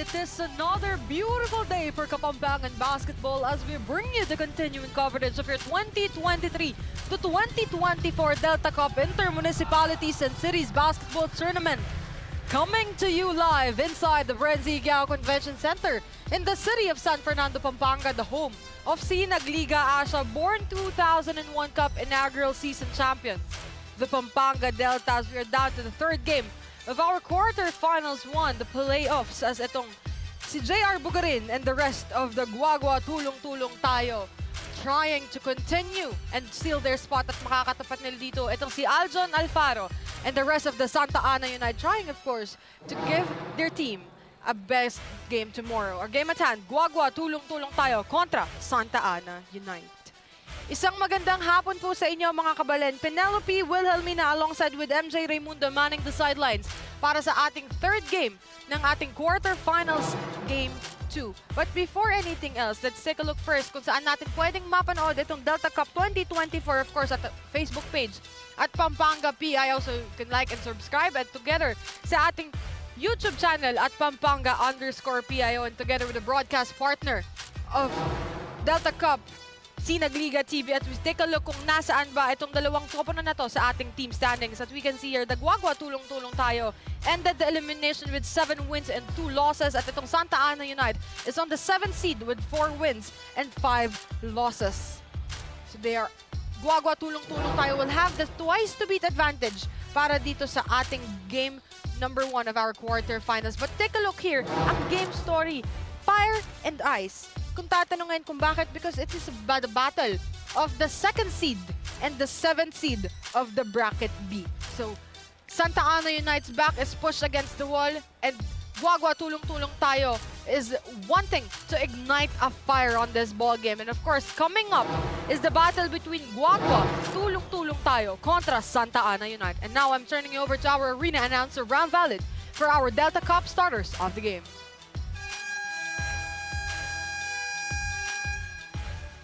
It is another beautiful day for Kapampangan basketball as we bring you the continuing coverage of your 2023 to 2024 Delta Cup Inter-Municipalities and Cities Basketball Tournament. Coming to you live inside the BREN GUIAO Convention Center in the city of San Fernando, Pampanga, the home of Sinag Liga Asia, born 2001 Cup inaugural season champions. The Pampanga Deltas, we are down to the third game of our quarterfinals won the playoffs as itong si JR Bugarin and the rest of the GUAGUA Tulong Tulong tayo trying to continue and steal their spot at makakatapat nila dito. Itong si Aljon Alfaro and the rest of the STA.ANA United trying, of course, to give their team a best game tomorrow. Our game at hand, GUAGUA Tulong Tulong tayo kontra STA.ANA United. Isang magandang hapon po sa inyo mga kabalen. Penelope Wilhelmina alongside with MJ Raimundo manning the sidelines para sa ating third game ng ating quarterfinals game 2. But before anything else, let's take a look first kung saan natin pwedeng mapanood itong Delta Cup 2024, of course, at the Facebook page at Pampanga PIO. So you can like and subscribe, and together sa ating YouTube channel at Pampanga_PIO, and together with the broadcast partner of Delta Cup, Sinag Liga TV, at we take a look kung nasaan ba itong dalawang koponan na to sa ating team standings. At we can see here, the GUAGUA Tulong Tulong tayo ended the elimination with 7 wins and 2 losses. At itong STA.ANA United is on the 7th seed with 4 wins and 5 losses. So they are, GUAGUA Tulong Tulong tayo will have the twice to beat advantage para dito sa ating game number 1 of our quarterfinals. But take a look here, ang game story, fire and ice. Kung tatanungin kung bakit, because it is about the battle of the 2nd seed and the 7th seed of the bracket B. So, STA.ANA United's back is pushed against the wall, and GUAGUA Tulong Tulong tayo is wanting to ignite a fire on this ball game. And of course, coming up is the battle between GUAGUA Tulong Tulong tayo kontra STA.ANA United. And now I'm turning you over to our arena announcer, Ram Valid, for our Delta Cup starters of the game.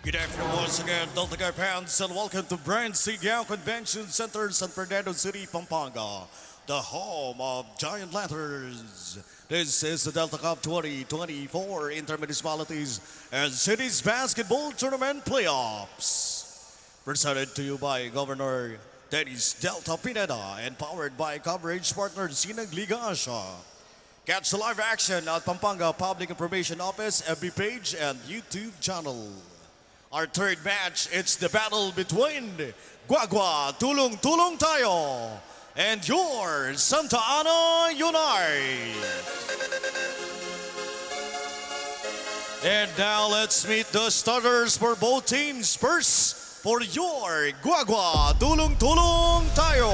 Good afternoon once again, Delta Cup fans, and welcome to BREN GUIAO Convention Center, San Fernando City, Pampanga, the home of Giant Lanterns. This is the Delta Cup 2024 Inter-Municipalities and Cities Basketball Tournament Playoffs. Presented to you by Governor Dennis Delta Pineda and powered by coverage partner Sinag Liga Asia. Catch the live action at Pampanga Public Information Office, FB page, and YouTube channel. Our third match, it's the battle between GUAGUA Tulong Tulong tayo and your STA.ANA United. And now let's meet the starters for both teams. First, for your GUAGUA Tulong Tulong tayo.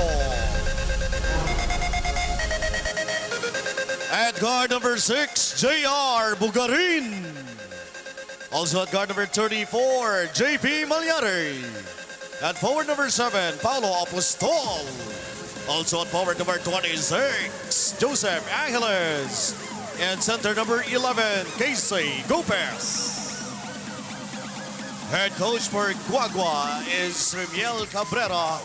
At guard number 6, JR Bugarin. Also at guard number 34, JP Malyari. At forward number 7, Paulo Apostol. Also at forward number 26, Joseph Angeles. And center number 11, Casey Gopez. Head coach for GUAGUA is Remiel Cabrera.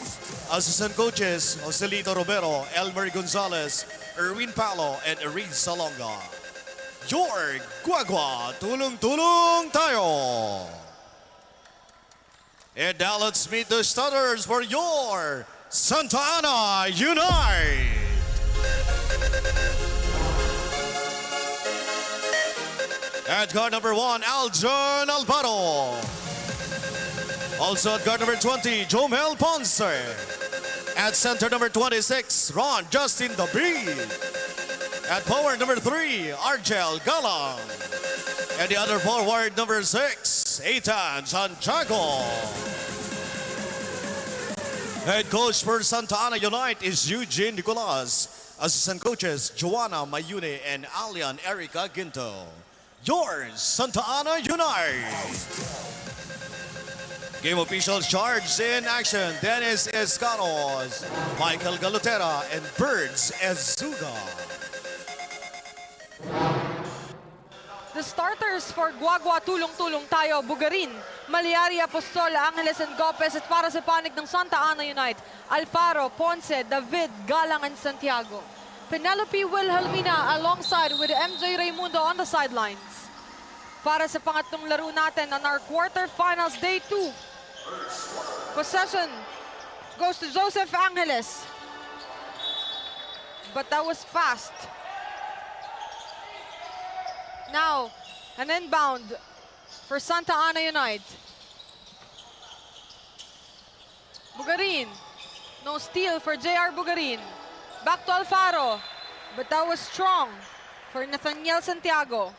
Assistant coaches, Joselito Romero, Elmer Gonzalez, Erwin Paulo, and Erin Salonga. Your GUAGUA Tulong Tulong tayo. And now let's meet the starters for your STA.ANA United. At guard number 1, Aljon Alvaro. Also at guard number 20, Jomel Ponce. At center number 26, Ron Justin David. At forward number 3, Argel Galang. And the other forward number 6, Ethan Santiago. Head coach for STA.ANA United is Eugene Nicolas. Assistant coaches, Joanna Mayune and Alian Erica Ginto. Your STA.ANA United. Game officials charged in action, Dennis Escanos, Michael Galutera, and Birds Ezuga. The starters for GUAGUA Tulong Tulong tayo, Bugarin, Malyari, Apostol, Angeles, and Gopez. At para sa panig ng STA.ANA United, Alfaro, Ponce, David, Galang, and Santiago. Penelope Wilhelmina alongside with MJ Raimundo on the sidelines. Para sa pangatlong laro natin on our quarterfinals day 2. Possession goes to Joseph Angeles. But that was fast. Now, an inbound for Santa Ana Unite. Bugarin. No steal for JR Bugarin. Back to Alfaro. But that was strong for Nathaniel Santiago.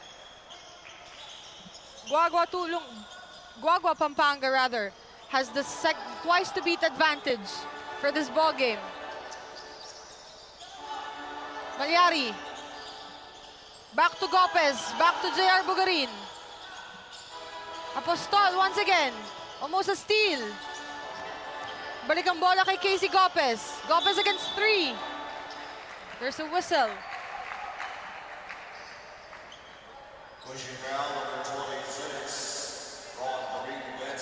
GUAGUA Pampanga rather has the twice to beat advantage for this ball game. Malyari. Back to Gopez. Back to JR Bugarin. Apostol once again. Almost a steal. Balik ang bola kay Casey Gopez. Gopez against 3. There's a whistle.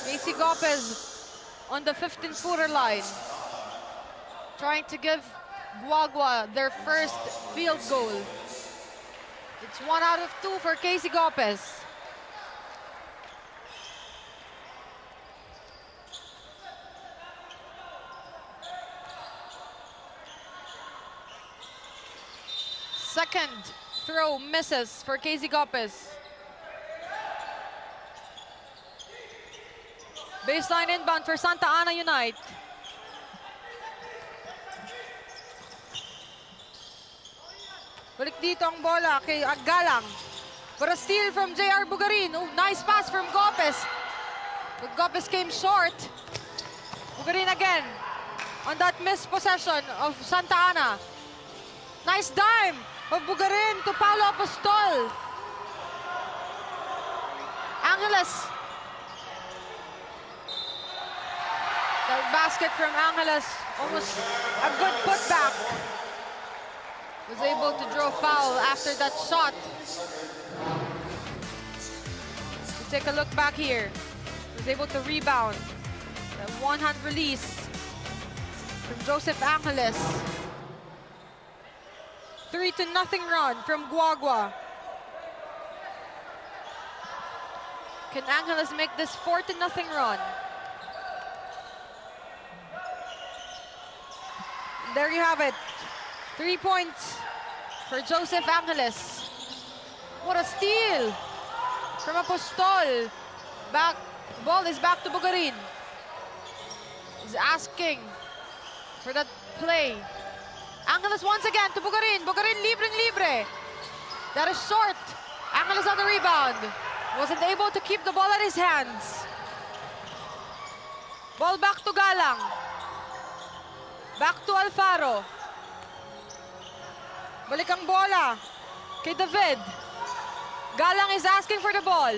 Casey Gopez on the 15-footer line. Trying to give GUAGUA their first field goal. It's 1 out of 2 for Casey Gopez. Second throw misses for Casey Gopez. Baseline inbound for Santa Ana Unite. Balik dito ang bola kay Galang. For a steal from JR Bugarin. Oh, nice pass from Gopez. But Gopez came short. Bugarin again on that missed possession of Santa Ana. Nice dime of Bugarin to Paulo Apostol. Angeles. The basket from Angeles. Almost a good putback. Was able to draw foul after that shot. We take a look back here. Was able to rebound. The one-hand release from Joseph Angeles. 3-0 run from GUAGUA. Can Angeles make this 4-0 run? There you have it. 3 points for Joseph Angeles. What a steal from Apostol. Ball is back to Bugarin. He's asking for that play. Angeles once again to Bugarin. Bugarin libre. That is short. Angeles on the rebound. Wasn't able to keep the ball at his hands. Ball back to Galang. Back to Alfaro. Balik ang bola kay David. Galang is asking for the ball.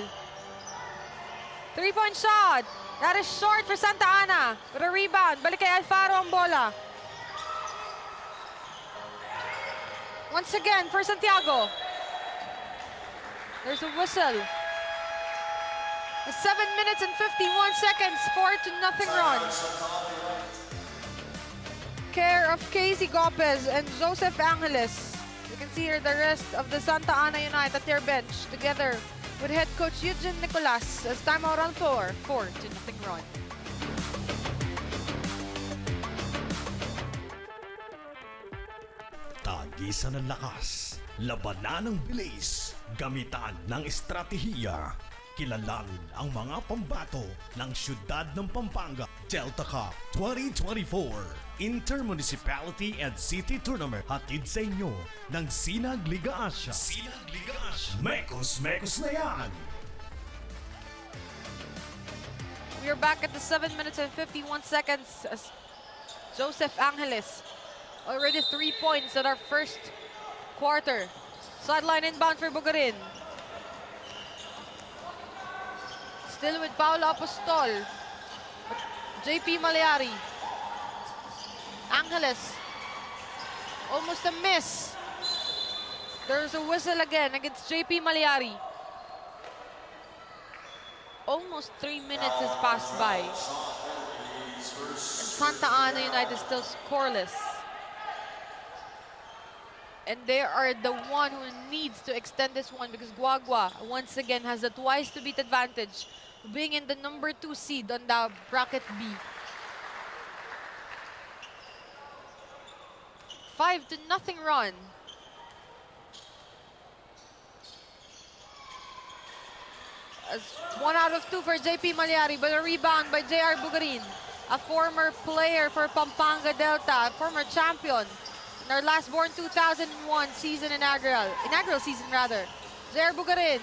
3-point shot. That is short for Santa Ana. With a rebound. Balik kay Alfaro ang bola. Once again for Santiago. There's a whistle. A 7 minutes and 51 seconds, 4-0 run. Care of Casey Gopez and Joseph Angeles. You can see here the rest of the Santa Ana United at their bench together with head coach Eugene Nicolas as time out on 4-0 run. Tagisan ng lakas, labanan ng bilis, gamitan ng estratehiya. Kilalanin ang mga pambato ng siyudad ng Pampanga Delta Cup 2024 Intermunicipality and City Tournament. Hatid sa inyo ng Sinag Liga Asia. Mekos na yan! We are back at the 7 minutes and 51 seconds as Joseph Angeles already 3 points in our first quarter. Sideline inbound for Bugarin. Still with Paulo Apostol. JP Malyari. Angeles. Almost a miss. There's a whistle again against JP Malyari. Almost 3 minutes has passed by. And Santa Ana United is still scoreless. And they are the one who needs to extend this one because Guagua once again has the twice to beat advantage, being in the number 2 seed on the bracket B. 5-0 run. As 1 out of 2 for JP Malyari, but a rebound by JR Bugarin, a former player for Pampanga Delta, a former champion in our last born 2001 season inaugural season rather. JR Bugarin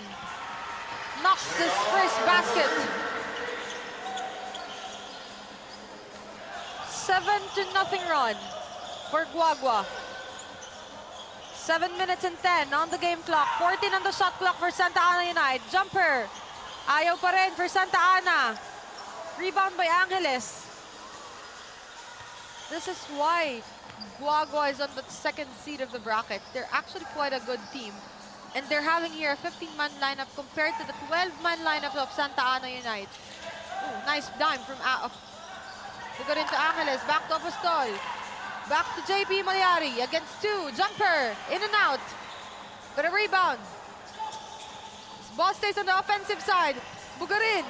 knocks his first basket. 7-0 run for Guagua. 7 minutes and 10 on the game clock. 14 on the shot clock for Santa Ana United. Jumper. Ayaw pa rin for Santa Ana. Rebound by Angeles. This is why Guagua is on the 2nd seed of the bracket. They're actually quite a good team. And they're having here a 15-man lineup compared to the 12-man lineup of Santa Ana United. Ooh, nice dime from Bugarin to Angeles. Back to Apostol. Back to JP Malyari against 2. Jumper. In and out. But a rebound. Ball stays on the offensive side. Bugarin.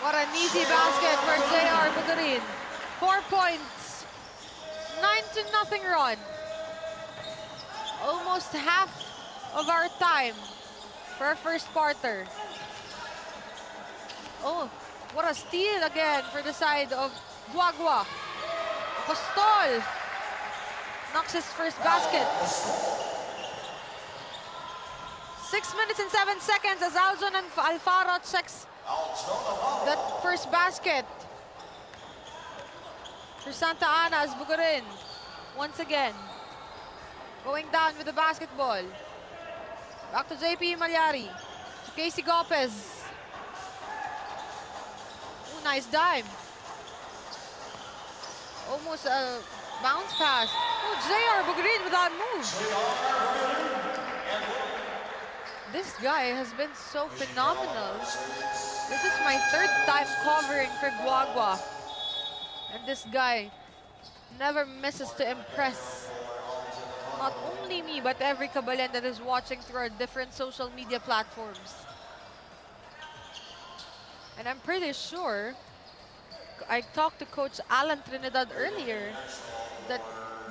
What an easy basket for JR Bugarin. 4 points. 9-0 run. Almost half of our time for our first quarter. Oh, what a steal again for the side of Guagua. Apostol knocks his first basket. 6 minutes and 7 seconds as Aljon and Alfaro checks that first basket. For Santa Ana as Bugarin once again going down with the basketball. Back to JP Malyari. To Casey Gopez. Ooh, nice dime. Almost a bounce pass. Oh, JR Bugarin with that move. This guy has been so phenomenal. This is my 3rd time covering for Guagua. And this guy never misses to impress. Not only me, but every Kabalen that is watching through our different social media platforms. And I'm pretty sure, I talked to Coach Alan Trinidad earlier, that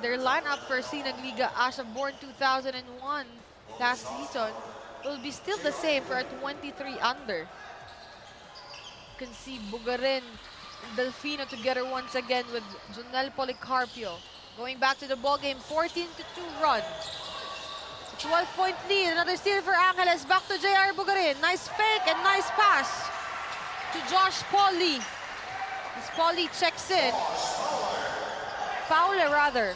their lineup for Sinag Liga Asha born 2001 last season will be still the same for a 23 under. You can see Bugarin and Delfino together once again with Jonel Policarpio. Going back to the ball game, 14-2 run. 12-point lead, another steal for Angeles. Back to JR Bugarin. Nice fake and nice pass to Josh Pauly. As Pauly checks in. Paula rather.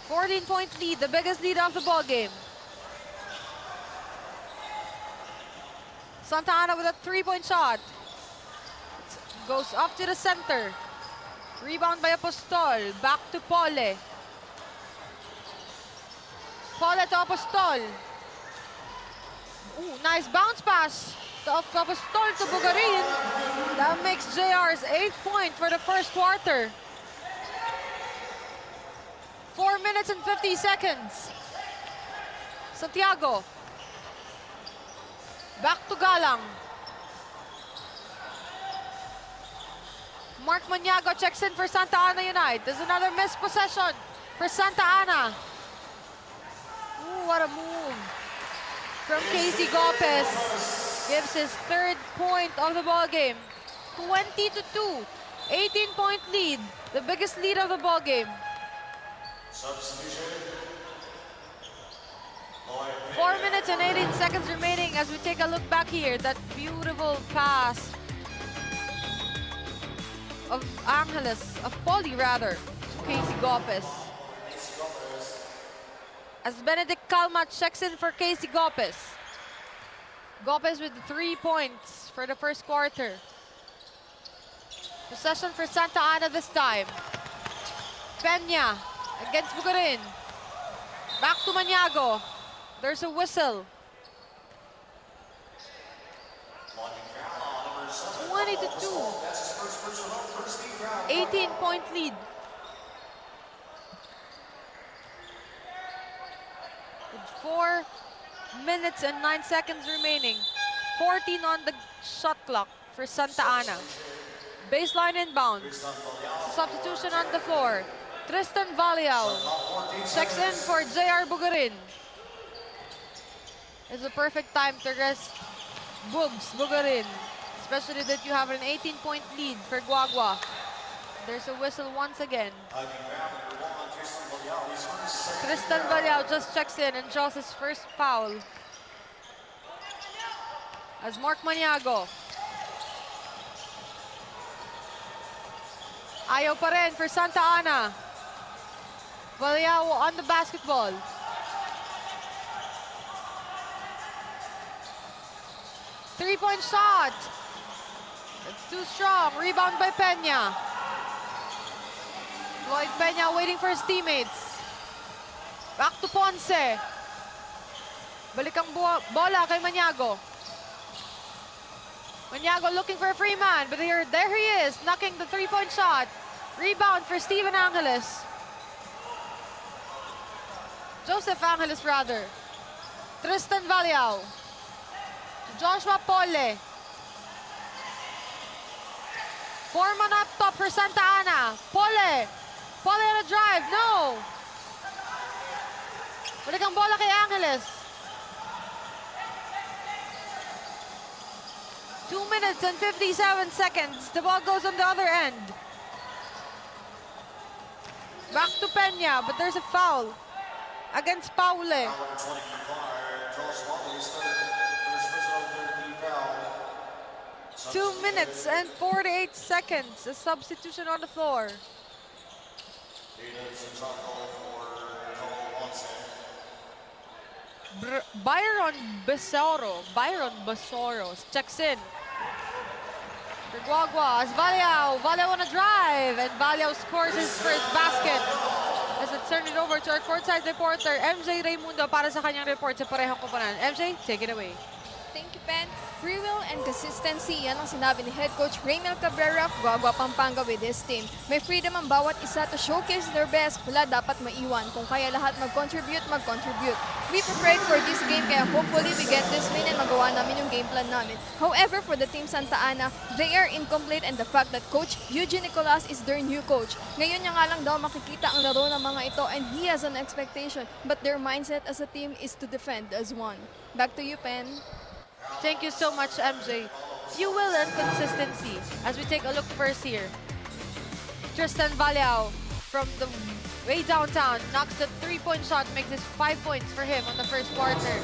14-point lead, the biggest lead of the ball game. Santa Ana with a 3-point shot. Goes up to the center. Rebound by Apostol. Back to Pole. Pole to Apostol. Ooh, nice bounce pass to Apostol to Bugarin. That makes JR's 8th point for the first quarter. 4 minutes and 50 seconds. Santiago. Back to Galang. Mark Maniago checks in for Santa Ana United. There's another missed possession for Santa Ana. Ooh, what a move from Casey Gopez. Gives his 3rd point of the ball game. 20-2. 18-point lead. The biggest lead of the ball game. 4 minutes and 18 seconds remaining as we take a look back here. That beautiful pass of Angeles, of Pauly rather, to Casey Gopez. As Benedict Calma checks in for Casey Gopez. Gopez with 3 points for the first quarter. Possession for Santa Ana this time. Peña against Bugarin. Back to Maniago. There's a whistle. 20-2. 18-point lead. 4 minutes and 9 seconds remaining. 14 on the shot clock for Santa Ana. Baseline inbound. Substitution on the floor. Tristan Valiao checks in for JR Bugarin. It's a perfect time to rest Bugarin, especially that you have an 18-point lead for Guagua. There's a whistle once again. Tristan Valiao just checks in and draws his first foul. As Mark Maniago. Ayaw pa rin for Santa Ana. Valiao on the basketball. Three-point shot. It's too strong. Rebound by Peña. Lloyd Peña waiting for his teammates. Back to Ponce. Balik ang bola kay Maniago. Maniago looking for a free man, but there he is, knocking the three-point shot. Rebound for Steven Angeles. Joseph Angeles, rather. Tristan Valiao. Joshua Pole. Foreman up top for Santa Ana. Pole. Pole on a drive. No. Balik ang bola kay Angeles. 2 minutes and 57 seconds. The ball goes on the other end. Back to Peña, but there's a foul against Paule. 2 minutes and 48 seconds. A substitution on the floor. Byron Besoro checks in for Guagua as Valiao on a drive, and Valiao scores his first basket. As I turn it over to our courtside reporter, MJ Raimundo, para sa kanyang report sa parehong koponan. MJ, take it away. Thank you, Pen. Free will and consistency, yan ang sinabi ni Head Coach Raymel Cabrera of Guagua Pampanga with his team. May freedom ang bawat isa to showcase their best. Wala dapat maiwan. Kung kaya lahat mag-contribute. We prepared for this game, kaya hopefully we get this win and magawa namin yung game plan namin. However, for the team Santa Ana, they are incomplete, and the fact that Coach Eugene Nicolas is their new coach. Ngayon niya nga lang daw makikita ang laro ng mga ito, and he has an expectation. But their mindset as a team is to defend as one. Back to you, Pen. Thank you so much, MJ. Fuel and consistency. As we take a look first here. Tristan Valiao from the way downtown knocks the three-point shot, makes it 5 points for him on the first quarter.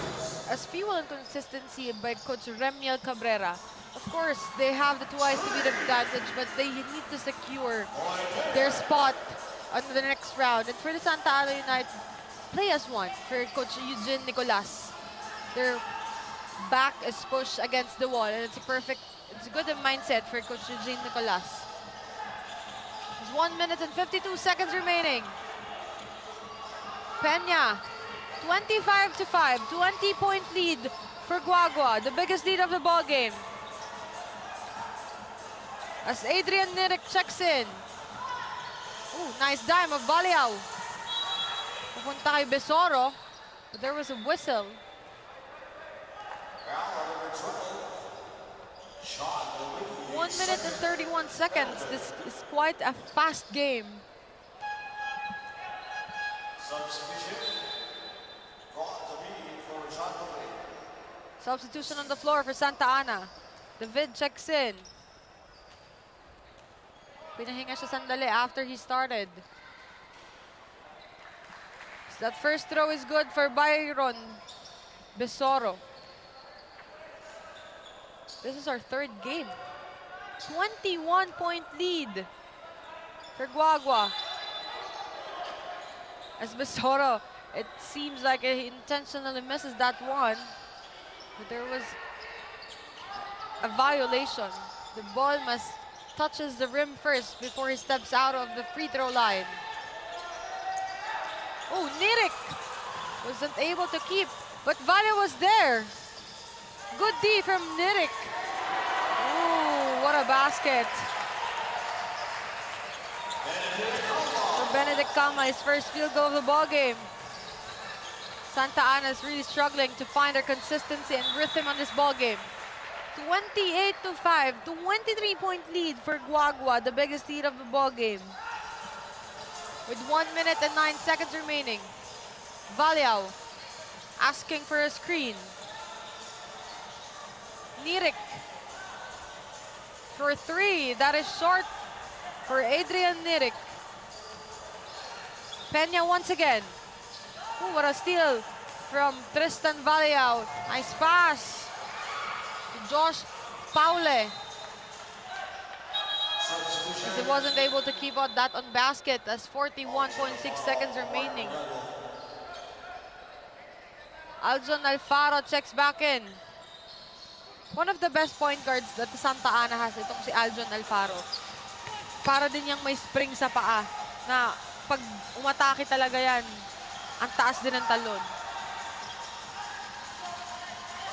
As fuel and consistency by Coach Remiel Cabrera. Of course, they have the twice to beat advantage, but they need to secure their spot on the next round. And for the Santa Ana United, play as one for Coach Eugene Nicolas. Their back is pushed against the wall, and it's a good mindset for Coach Eugene Nicolas. There's 1 minute and 52 seconds remaining. Peña, 25-5, 20-point lead for Guagua, the biggest lead of the ball game. As Adrian Nirek checks in. Ooh, nice dime of Valiao. Pupunta kay Besoro, but there was a whistle. 1 minute and 31 seconds. This is quite a fast game. Substitution on the floor for Santa Ana. David checks in. Pinahinga siya sandali after he started. So that first throw is good for Byron Besoro. This is our third game. 21-point lead for Guagua. As Besoro, it seems like he intentionally misses that one. But there was a violation. The ball touches the rim first before he steps out of the free throw line. Oh, Nirek wasn't able to keep, but Valle was there. Good D from Nirek. Ooh, what a basket. For Benedict Kama, his first field goal of the ball game. Santa Ana is really struggling to find their consistency and rhythm on this ball game. 28-5, 23-point lead for Guagua, the biggest lead of the ball game. With 1 minute and 9 seconds remaining. Valiao asking for a screen. Nirik for 3. That is short for Adrian Nirik. Peña once again. Ooh, what a steal from Tristan Valiao. Nice pass to Josh Paule. He wasn't able to keep out that on basket as 41.6 seconds remaining. Aljon Alfaro checks back in. One of the best point guards that Santa Ana has, itong si Aljon Alfaro. Para din yung may spring sa paa na pag umatake talaga yan, ang taas din ng talon.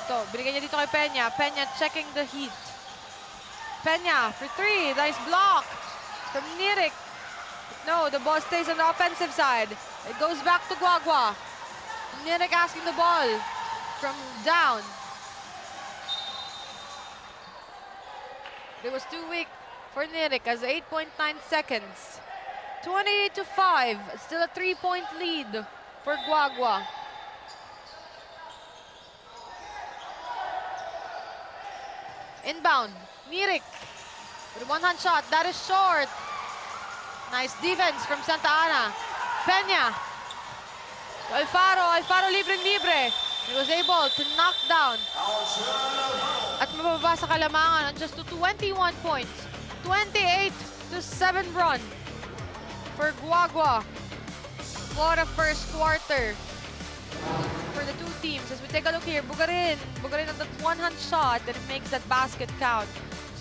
Ito, binigyan niya dito kay Peña. Peña checking the heat. Peña for 3. Nice block from Nirik. No, the ball stays on the offensive side. It goes back to Guagua. Nirik asking the ball from down. It was too weak for Nirik as 8.9 seconds. 28-5. Still a 3-point lead for Guagua. Inbound. Nirik with a one-hand shot. That is short. Nice defense from Santa Ana. Peña. Alfaro libre. He was able to knock down at mababa sa kalamangan on just to 21 points. 28-7 run for Guagua. What a first quarter for the two teams. As we take a look here, Bugarin on that one-hand shot, and it makes that basket count.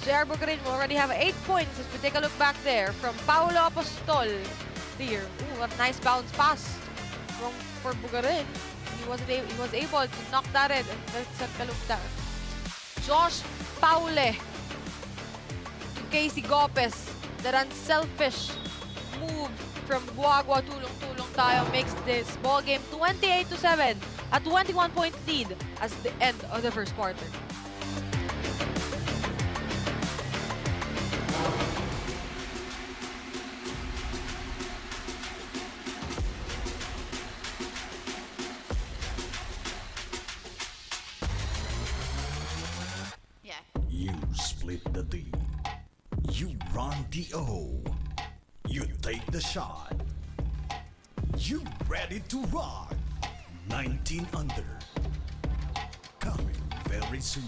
JR Bugarin will already have 8 points as we take a look back there from Paulo Apostol here. Ooh, a nice bounce pass for Bugarin. He was able to knock that in. And let's take a look there. Josh Paule to Casey Gopez. That unselfish move from Guagua Tulong Tulong tayo makes this ball game 28-7. A 21-point lead as the end of the first quarter. You split the D. You run the O. You take the shot. You ready to rock. 19 under. Coming very soon.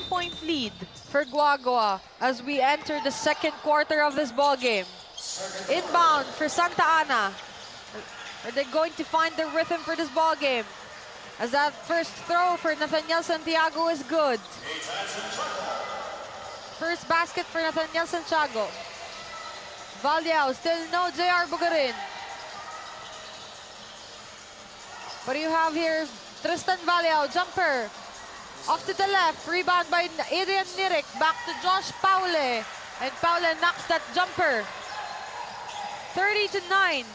Point lead for Guagua as we enter the second quarter of this ball game. Inbound for Santa Ana. Are they going to find the rhythm for this ball game? As that first throw for Nathaniel Santiago is good. First basket for Nathaniel Santiago. Valiao, still no JR Bugarin. What do you have here? Tristan Valiao, jumper. Off to the left, rebound by Adrian Nirik. Back to Josh Paule. And Paule knocks that jumper. 30-9.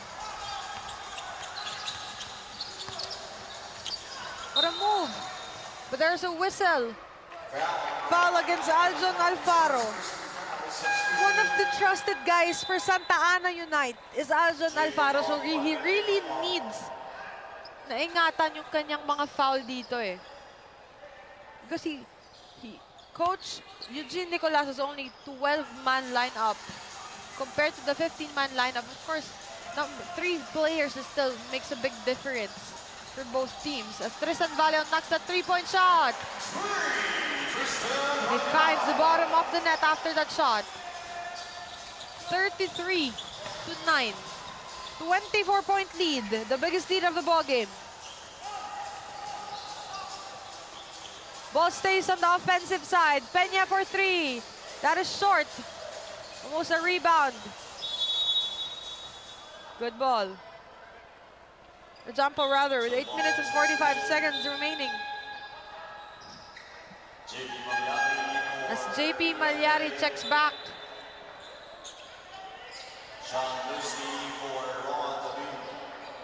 What a move. But there's a whistle. Foul against Aljon Alfaro. One of the trusted guys for Santa Ana Unite is Aljon Alfaro. So he really needs na ingatan yung kanyang mga foul dito eh. Because Coach Eugene Nicolas is only 12-man lineup compared to the 15-man lineup. Of course, 3 players still makes a big difference for both teams. As Tristan Valiao knocks the 3-point shot. He finds the bottom of the net after that shot. 33-9. 24-point lead, the biggest lead of the ball game. Ball stays on the offensive side. Peña for 3. That is short. Almost a rebound. Good ball. The jumper rather with 8 minutes and 45 seconds remaining. As JP Malyari checks back.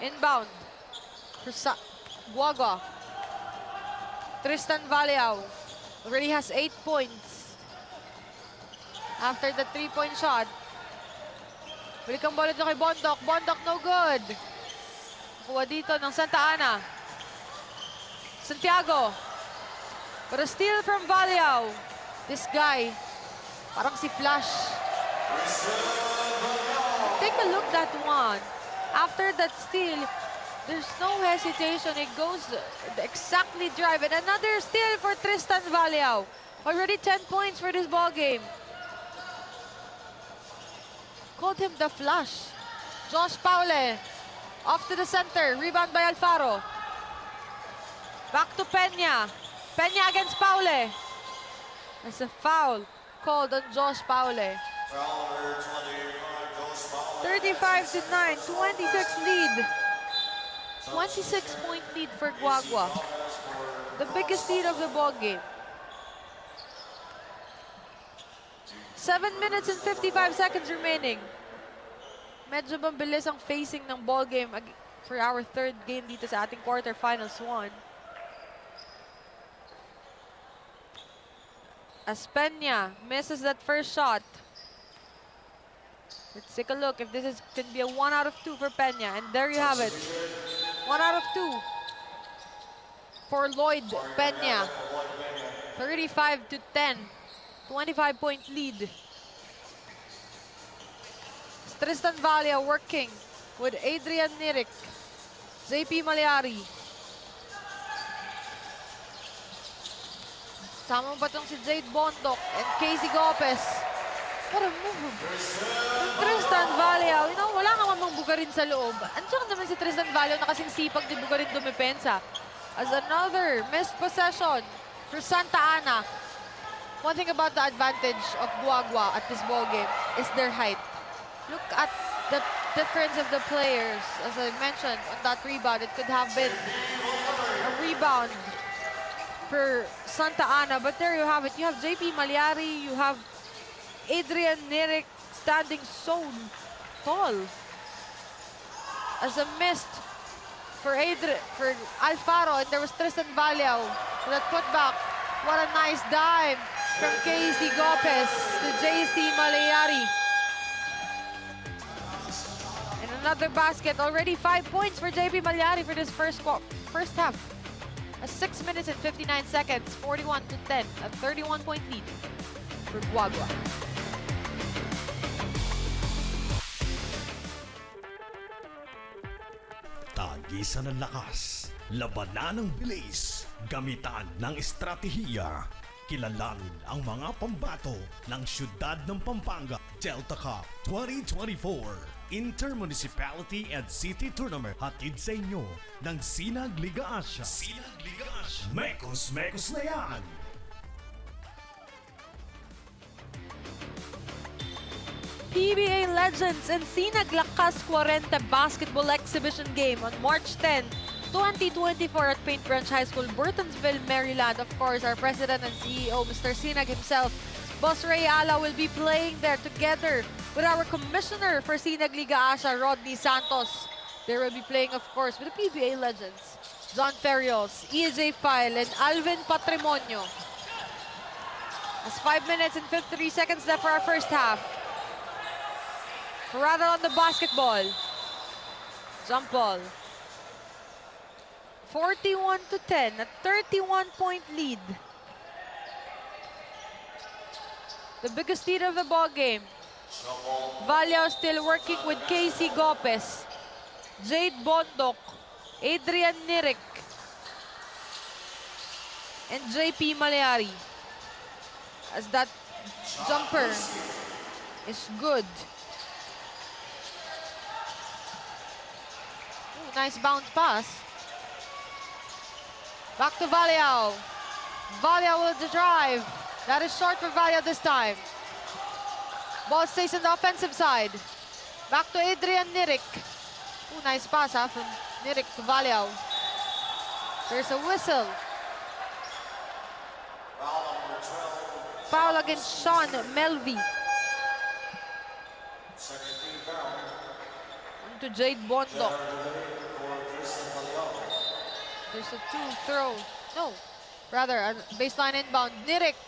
Inbound for Guagua. Tristan Valiao already has 8 points after the 3-point shot. Balik ang bola dito kay Bondok. Bondok no good. Kuha dito ng Santa.ANA. Santiago. But a steal from Valiao. This guy, parang si Flash. Take a look that one. After that steal, there's no hesitation. It goes exactly drive. And another steal for Tristan Valiao. Already 10 points for this ball game. Called him the Flash. Josh Paule. Off to the center. Rebound by Alfaro. Back to Peña. Peña against Paule. There's a foul called on Josh Paule. 35-9, 26 lead. 26-point lead for Guagua. The biggest lead of the ball game. 7 minutes and 55 seconds remaining. Medyo mabilis ang facing ng ball game for our third game dito sa ating quarterfinals 1. As Peña misses that first shot. Let's take a look if this can be a 1 out of 2 for Peña. And there you have it. 1 out of 2 for Lloyd Peña. 35-10. 25-point lead. Tristan Valiao working with Adrian Nirik. JP Malyari. Sama ba itong si Jade Bondok and Casey Gopez? What a move. Tristan Valiao, you know, wala nga mamang bugarin sa loob. Andiyan naman si Tristan Valiao na kasing sipag din bugarin dumepensa. As another missed possession for Santa.ANA. One thing about the advantage of Guagua at this ball game is their height. Look at the difference of the players. As I mentioned on that rebound, it could have been a rebound for Santa.ANA. But there you have it. You have JP Malyari, you have Adrian Nirik standing so tall. As a missed for Alfaro, and there was Tristan Valiao for that putback. What a nice dive from Casey Gopez to JC Malyari. And another basket. Already 5 points for JP Malyari for this first half. A 6 minutes and 59 seconds, 41-10, a 31-point lead for Guagua. Tagisan ng lakas, labanan ng bilis, gamitan ng estratehiya. Kilalanin ang mga pambato ng siyudad ng Pampanga Delta Cup 2024 Intermunicipality and City Tournament. Hatid sa inyo ng Sinag Liga Asia. Mekos na yan! PBA Legends and Sinag Lakas 40 Basketball Exhibition Game on March 10, 2024 at Paint Branch High School, Burtonsville, Maryland. Of course, our President and CEO, Mr. Sinag himself, Boss Ray Ala, will be playing there together with our Commissioner for Sinag Liga Asia, Rodney Santos. They will be playing, of course, with the PBA Legends, John Ferrios, EJ File, and Alvin Patrimonio. As 5 minutes and 53 seconds left for our first half. Rather on the basketball. Jump ball. 41-10, a 31-point lead. The biggest lead of the ball game. Valiao still working with Casey Gopez, Jade Bondok, Adrian Nirik, and JP Malyari. As that jumper is good. Nice bounce pass. Back to Valiao. Valiao with the drive. That is short for Valiao this time. Ball stays on the offensive side. Back to Adrian Nirik. Ooh, nice pass from Nirik to Valiao. There's a whistle. foul against Sean Melvi. To Jade Bondo. There's a two-throw. No, rather a baseline inbound. Nirik.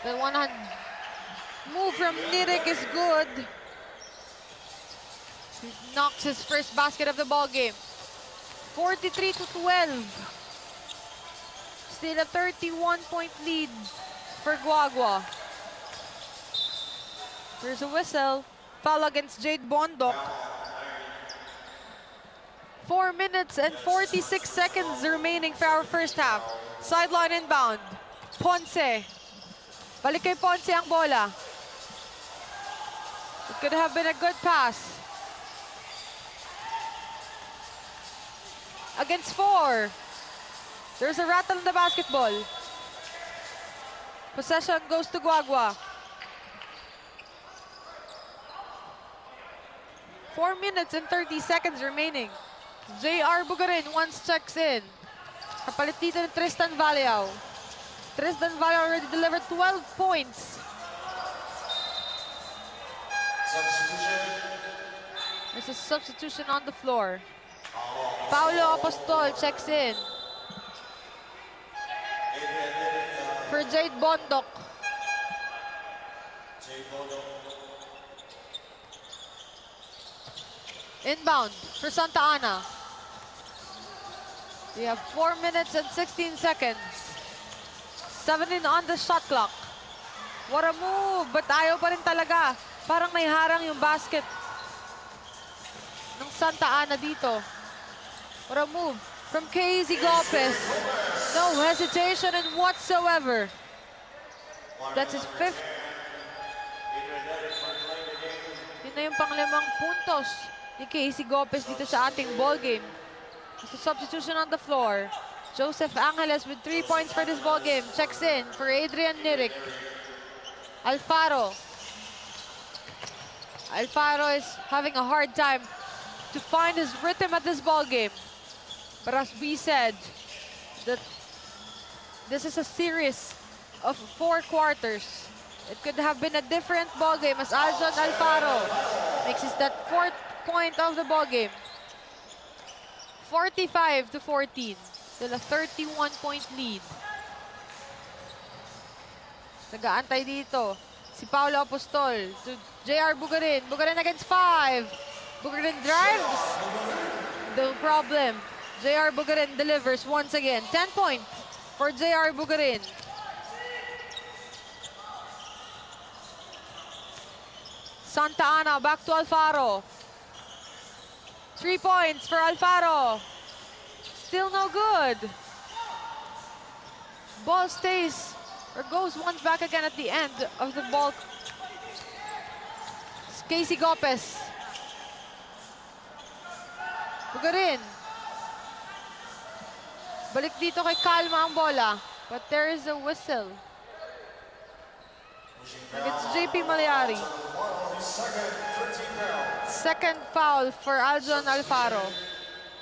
The one-hand move from Nirik is good. He knocks his first basket of the ball game. 43-12. Still a 31-point lead for Guagua. There's a whistle. Foul against Jade Bondok. 4 minutes and 46 seconds remaining for our first half. Sideline inbound. Ponce. Balik kay Ponce ang bola. It could have been a good pass. Against 4. There's a rattle in the basketball. Possession goes to Guagua. 4 minutes and 30 seconds remaining. JR Bugarin once checks in. Kapalit dito ni Tristan Valiao. Tristan Valiao already delivered 12 points. There's a substitution on the floor. Paulo Apostol checks in. For Jade Bondok. Inbound for Santa Ana. We have 4 minutes and 16 seconds. 17 on the shot clock. What a move, but ayaw pa rin talaga. Parang naiharang yung basket ng Santa Ana dito. What a move from KZ Gopez. No hesitation in whatsoever. That's his 5th. Yun na yung pang-5 puntos ni KZ Gopez dito sa ating ball game. It's a substitution on the floor. Joseph Angeles with 3 points for this ball game. Checks in for Adrian Nirik. Alfaro. Alfaro is having a hard time to find his rhythm at this ball game. But as we said, that this is a series of 4 quarters. It could have been a different ball game as Aljon Alfaro makes his that 4th point of the ball game. 45-14. Still a 31-point lead. Nag-aantay dito si Paulo Apostol to JR Bugarin. Bugarin against 5. Bugarin drives. The problem. JR Bugarin delivers once again. 10 points for JR Bugarin. Santa Ana back to Alfaro. 3 points for Alfaro. Still no good. Ball stays or goes once back again at the end of the ball. Casey Gopez. Bugarin. Balik dito kay Calma ang bola. But there is a whistle. It's JP Maliari. Second foul for Aljon Alfaro.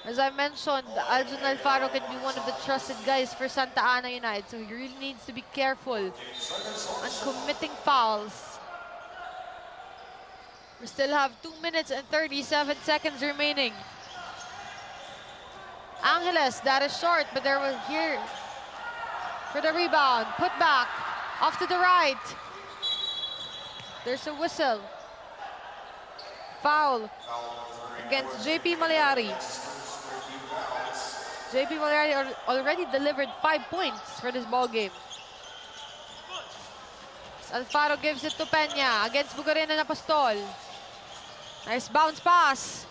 As I mentioned, Aljon Alfaro can be one of the trusted guys for Santa Ana United, so he really needs to be careful on committing fouls. We still have 2 minutes and 37 seconds remaining. Angeles, that is short, but there was here for the rebound. Put back, off to the right. There's a whistle. Foul against JP Maliari. JP Maliari already delivered 5 points for this ball game. Alfaro gives it to Peña against Bugarin and Apostol. Nice bounce pass.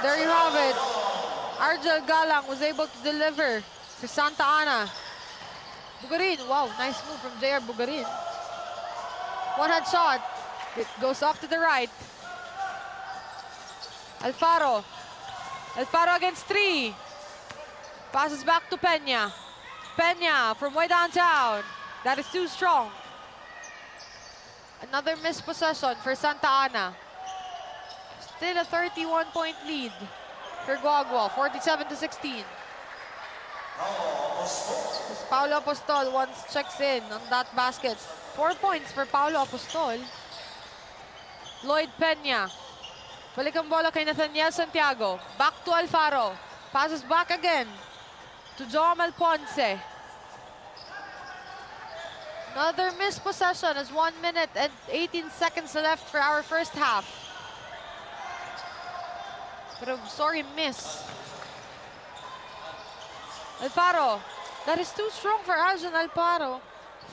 There you have it. Argel Galang was able to deliver for Santa Ana. Bugarin, wow, nice move from JR Bugarin. One-hand shot. It goes off to the right. Alfaro. Alfaro against 3. Passes back to Peña. Peña from way downtown. That is too strong. Another missed possession for Santa Ana. Still a 31-point lead for Guagua, 47-16. As Paulo Apostol once checks in on that basket. 4 points for Paulo Apostol. Lloyd Peña. Balik ang bola kay Nathaniel Santiago. Back to Alfaro. Passes back again to Jomel Ponce. Another missed possession as 1 minute and 18 seconds left for our first half. But a sorry miss. Alfaro. That is too strong for Aljon Alfaro.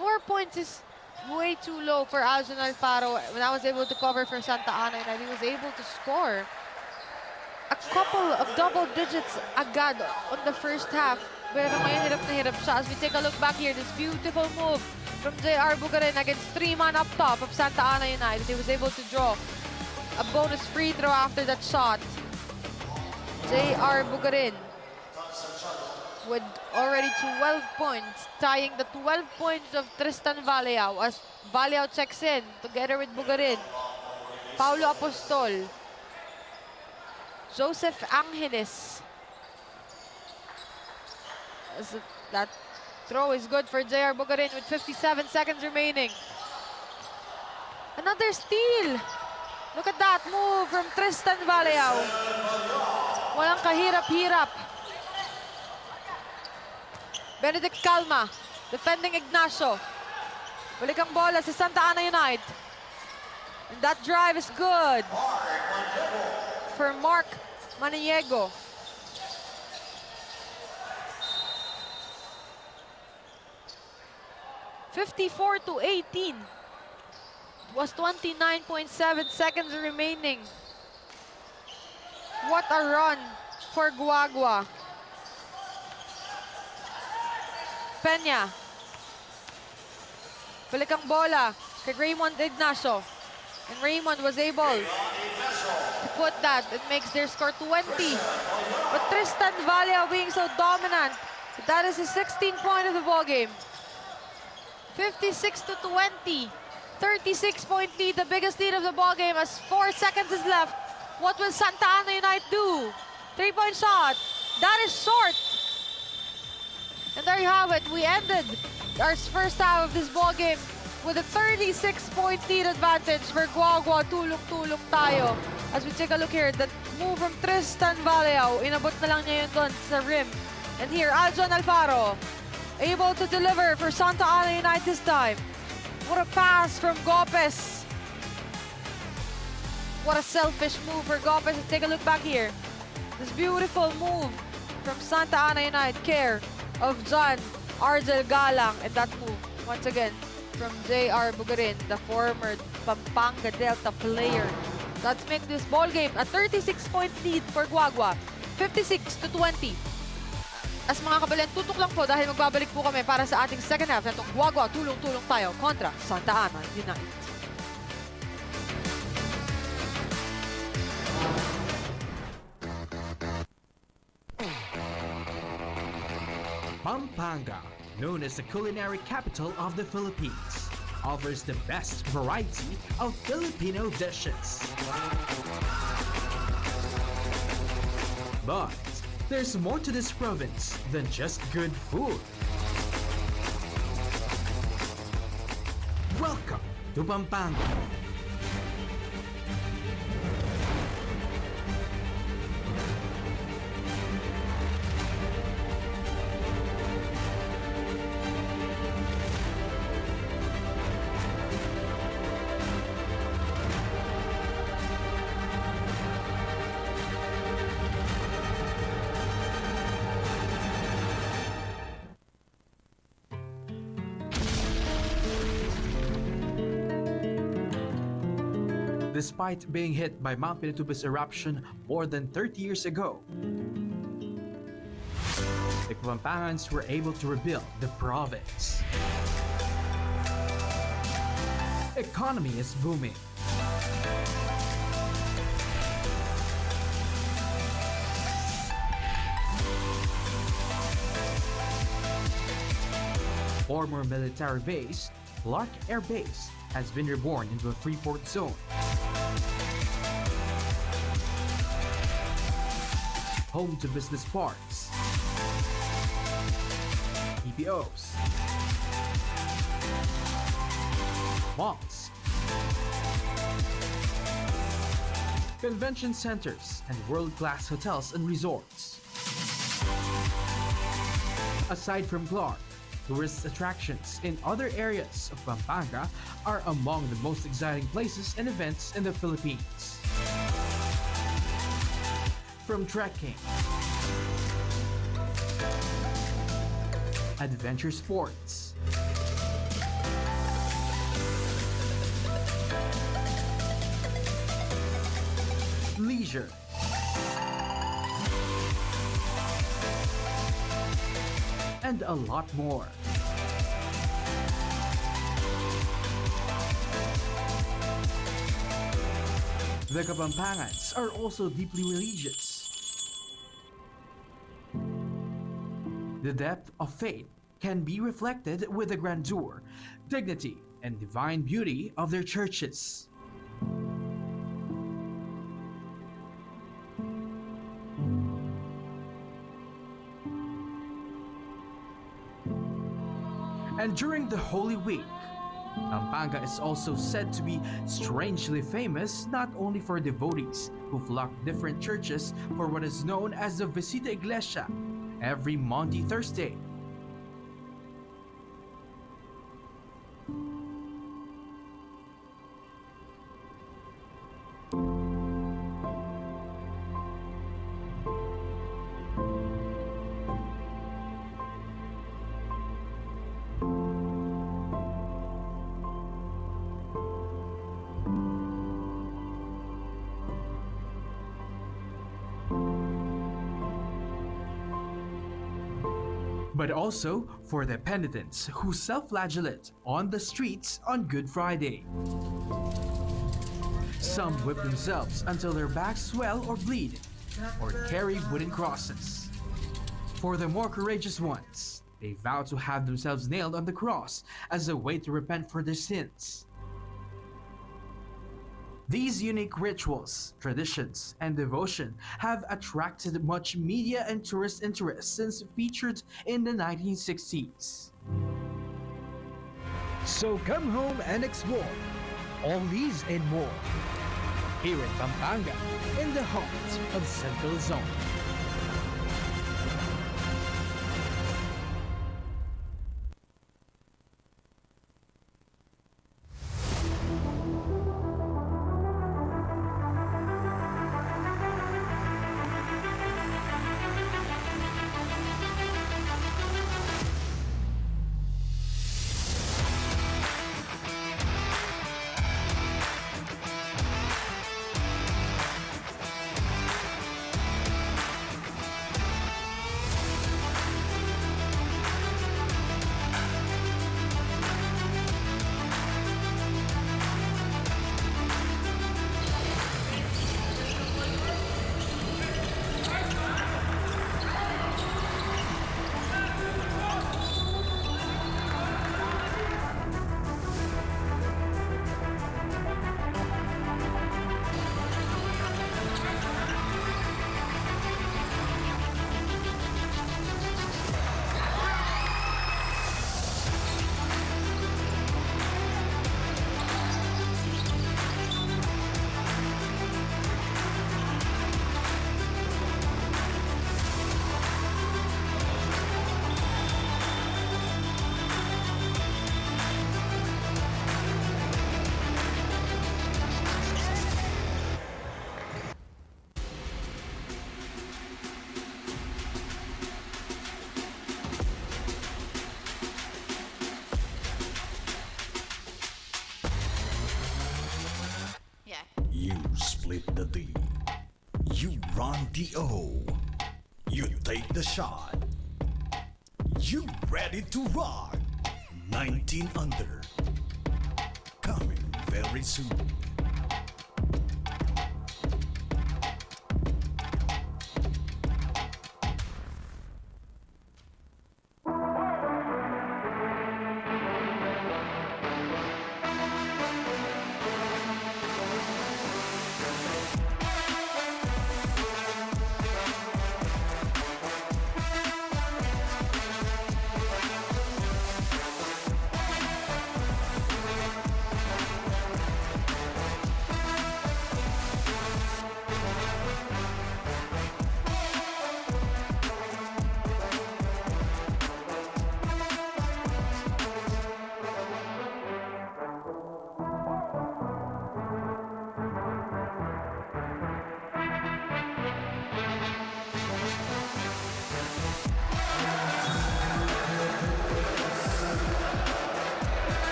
4 points is way too low for Aljon Alfaro. When I was able to cover for Santa Ana, and he was able to score a couple of double digits agad on the first half. Pero ngayon hirap na hirap siya. As we take a look back here, this beautiful move from J.R. Bugarin against 3-man up top of Santa Ana United. He was able to draw a bonus free throw after that shot. J.R. Bugarin with already 12 points, tying the 12 points of Tristan Valeao as Valeao checks in together with Bugarin. Paulo Apostol. Joseph Angeles. As that throw is good for J.R. Bugarin with 57 seconds remaining. Another steal. Look at that move from Tristan Valeao. Walang kahirap-hirap. Benedict Calma, defending Ignacio. Balik ang bola si Santa Ana United. And that drive is good for Mark Maniego. (54-18). It was 29.7 seconds remaining. What a run for Guagua. Peña. Balik ang bola kay Raymond Ignacio. And Raymond was able to put that. It makes their score 20. But Tristan Valeao being so dominant, that is his 16th point of the ballgame. 56-20. 36-point lead, the biggest lead of the ballgame as 4 seconds is left. What will Santa Ana United do? 3-point shot. That is short. And there you have it. We ended our first half of this ball game with a 36-point lead advantage for Guagua. Tulong-tulong tayo. As we take a look here, that move from Tristan Valeao, inabot na lang niya yun doon sa rim. And here, Aljon Alfaro, able to deliver for Santa Ana United this time. What a pass from Gopez. What a selfish move for Gopez. Let's take a look back here. This beautiful move from Santa Ana United, care of John Argel Galang, and that move once again from J.R. Bugarin, the former Pampanga Delta player. Let's make this ball game a 36-point lead for Guagua, 56-20. As mga kabalan, tutok lang po dahil magbabalik po kami para sa ating second half na itong Guagua tulong-tulong tayo kontra Santa Ana United. Pampanga, known as the culinary capital of the Philippines, offers the best variety of Filipino dishes. But there's more to this province than just good food. Welcome to Pampanga. Despite being hit by Mount Pinatubo's eruption more than 30 years ago, the Pampangans were able to rebuild the province. Economy is booming. Former military base, Clark Air Base, has been reborn into a free-port zone. Home to business parks, BPOs, malls, convention centers, and world-class hotels and resorts. Aside from Clark, tourist attractions in other areas of Pampanga are among the most exciting places and events in the Philippines. From trekking, adventure sports, leisure, and a lot more. The Kapampangans are also deeply religious. The depth of faith can be reflected with the grandeur, dignity, and divine beauty of their churches. And during the Holy Week, Pampanga is also said to be strangely famous not only for devotees who flock different churches for what is known as the Visita Iglesia every Maundy Thursday. But also for the penitents who self-flagellate on the streets on Good Friday. Some whip themselves until their backs swell or bleed, or carry wooden crosses. For the more courageous ones, they vow to have themselves nailed on the cross as a way to repent for their sins. These unique rituals, traditions, and devotion have attracted much media and tourist interest since featured in the 1960s. So come home and explore all these and more here in Pampanga, in the heart of Central Zone. You split the D. You run the O. You take the shot. You ready to rock. 19 under. Coming very soon.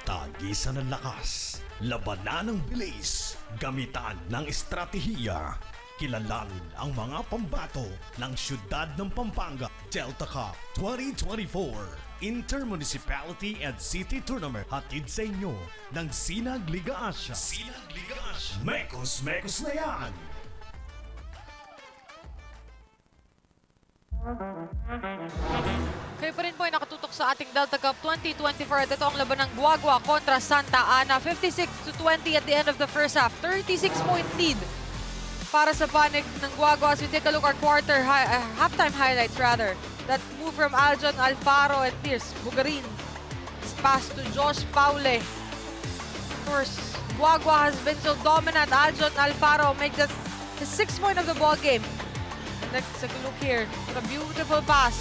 Tagisan ng lakas, labanan ng bilis, gamitan ng estratehiya. Kilalanin ang mga pambato ng siyudad ng Pampanga Delta Cup 2024 Intermunicipality and City Tournament. Hatid sa inyo ng Sinag Liga Asya. Mekos na yan! Kayo pa rin po ay nakatutok sa ating Delta Cup 2024 at ito ang laban ng Guagua kontra Santa Ana. 56-20 at the end of the first half. 36-point lead para sa panig ng Guagua as we take a look at halftime highlights rather. That move from Aljon Alfaro and Pierce Bugarin. Pass to Josh Paule. Of course, Guagua has been so dominant. Aljon Alfaro makes that his 6th point of the ball game. And let's take a look here. What a beautiful pass.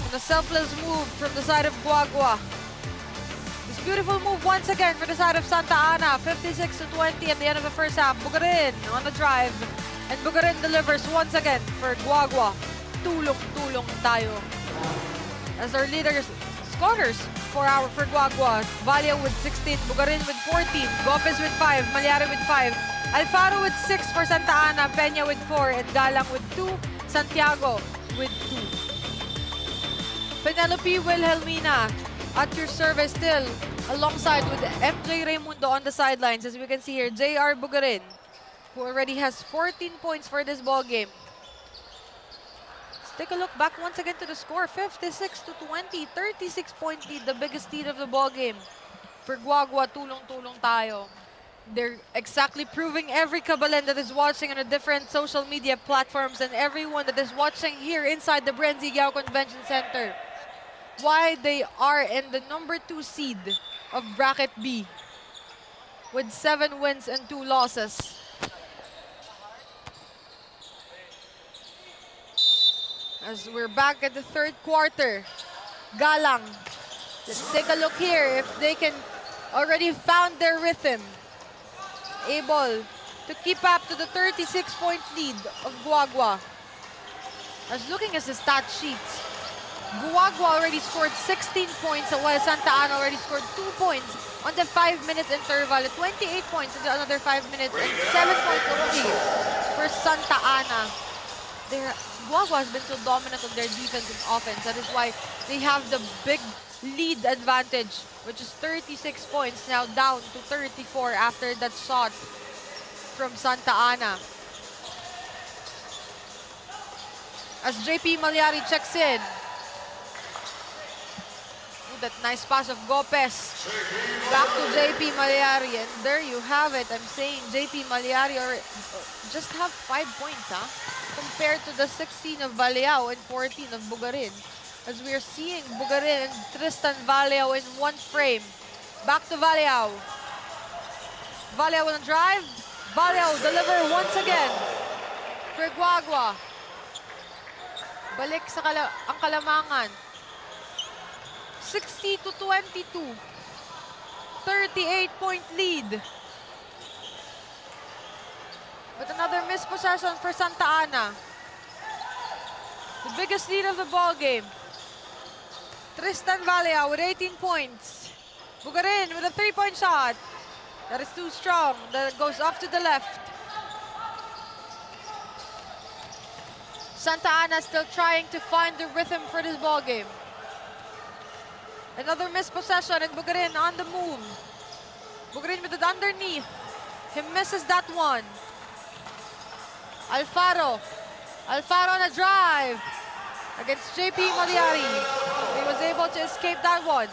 And a selfless move from the side of Guagua. This beautiful move once again for the side of Santa Ana. 56-20 at the end of the first half. Bugarin on the drive. And Bugarin delivers once again for Guagua. Tulong-tulong tayo. As our leaders, scorers for Guagua. Valio with 16, Bugarin with 14, Gopez with 5, Malyari with 5, Alfaro with 6 for Santa Ana, Peña with 4, and Galang with 2, Santiago with 2. Penelope Wilhelmina at your service still, alongside with MJ Raimundo on the sidelines. As we can see here, JR Bugarin, who already has 14 points for this ball game. Let's take a look back once again to the score. 56-20, 36-point lead, the biggest lead of the ball game. For Guagua, tulong-tulong tayo. They're exactly proving every Kabalen that is watching on the different social media platforms and everyone that is watching here inside the BREN GUIAO Convention Center why they are in the number 2 seed of Bracket B with 7 wins and 2 losses. As we're back at the 3rd quarter, Galang, let's take a look here if they can already found their rhythm. Able to keep up to the 36-point lead of Guagua. As looking at the stat sheets, Guagua already scored 16 points while Santa Ana already scored 2 points on the 5 minutes interval, 28 points in another 5 minutes, and 7 points only for Santa Ana. Guagua has been so dominant on their defense and offense. That is why they have the big lead advantage, which is 36 points, now down to 34 after that shot from Santa Ana. As JP Malyari checks in. That nice pass of Gopez. Back to JP Malyari. And there you have it. I'm saying JP Malyari just have 5 points, compared to the 16 of Valiao and 14 of Bugarin. As we are seeing Bugarin and Tristan Valiao in one frame. Back to Valiao. Valiao on the drive. Valiao deliver once again for Guagua. Balik sa ang Kalamangan. 60-22. 38-point lead. But another missed possession for Santa Ana. The biggest lead of the ball game. Tristan Valiao with 18 points. Bugarin with a 3-point shot. That is too strong. That goes off to the left. Santa Ana still trying to find the rhythm for this ball game. Another missed possession and Bugarin on the move. Bugarin with it underneath. He misses that one. Alfaro on a drive against JP Malyari. He was able to escape that one.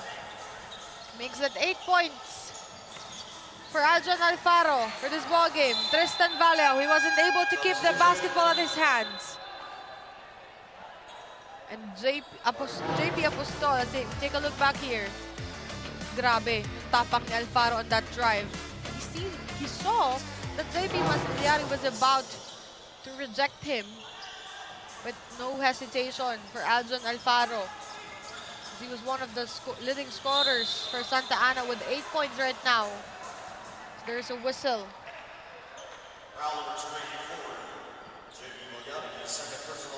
Makes it 8 points for Aljon Alfaro for this ball game. Tristan Valiao, he wasn't able to keep the basketball in his hands. And JP Apostol, take a look back here. Grabe, yung tapak ni Alfaro on that drive. He saw that JP Malyari was about to reject him, but no hesitation for Aljon Alfaro. He was one of the leading scorers for Santa Ana with 8 points right now. There's a whistle.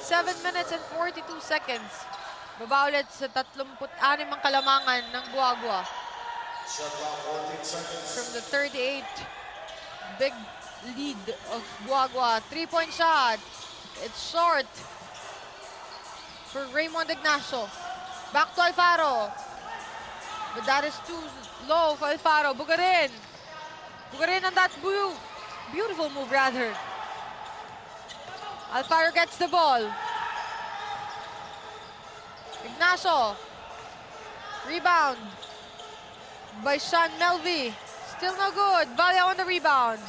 7 minutes and 42 seconds. Babaulit sa 36 ang Kalamangan ng Guagua. From the 38, big lead of Guagua. 3-point shot. It's short for Raymond Ignacio. Back to Alfaro. But that is too low for Alfaro. Bugarin. Bugarin on that beautiful move, rather. Alfaro gets the ball. Ignacio. Rebound by Sean Melvi. Still no good. Vallejo on the rebound.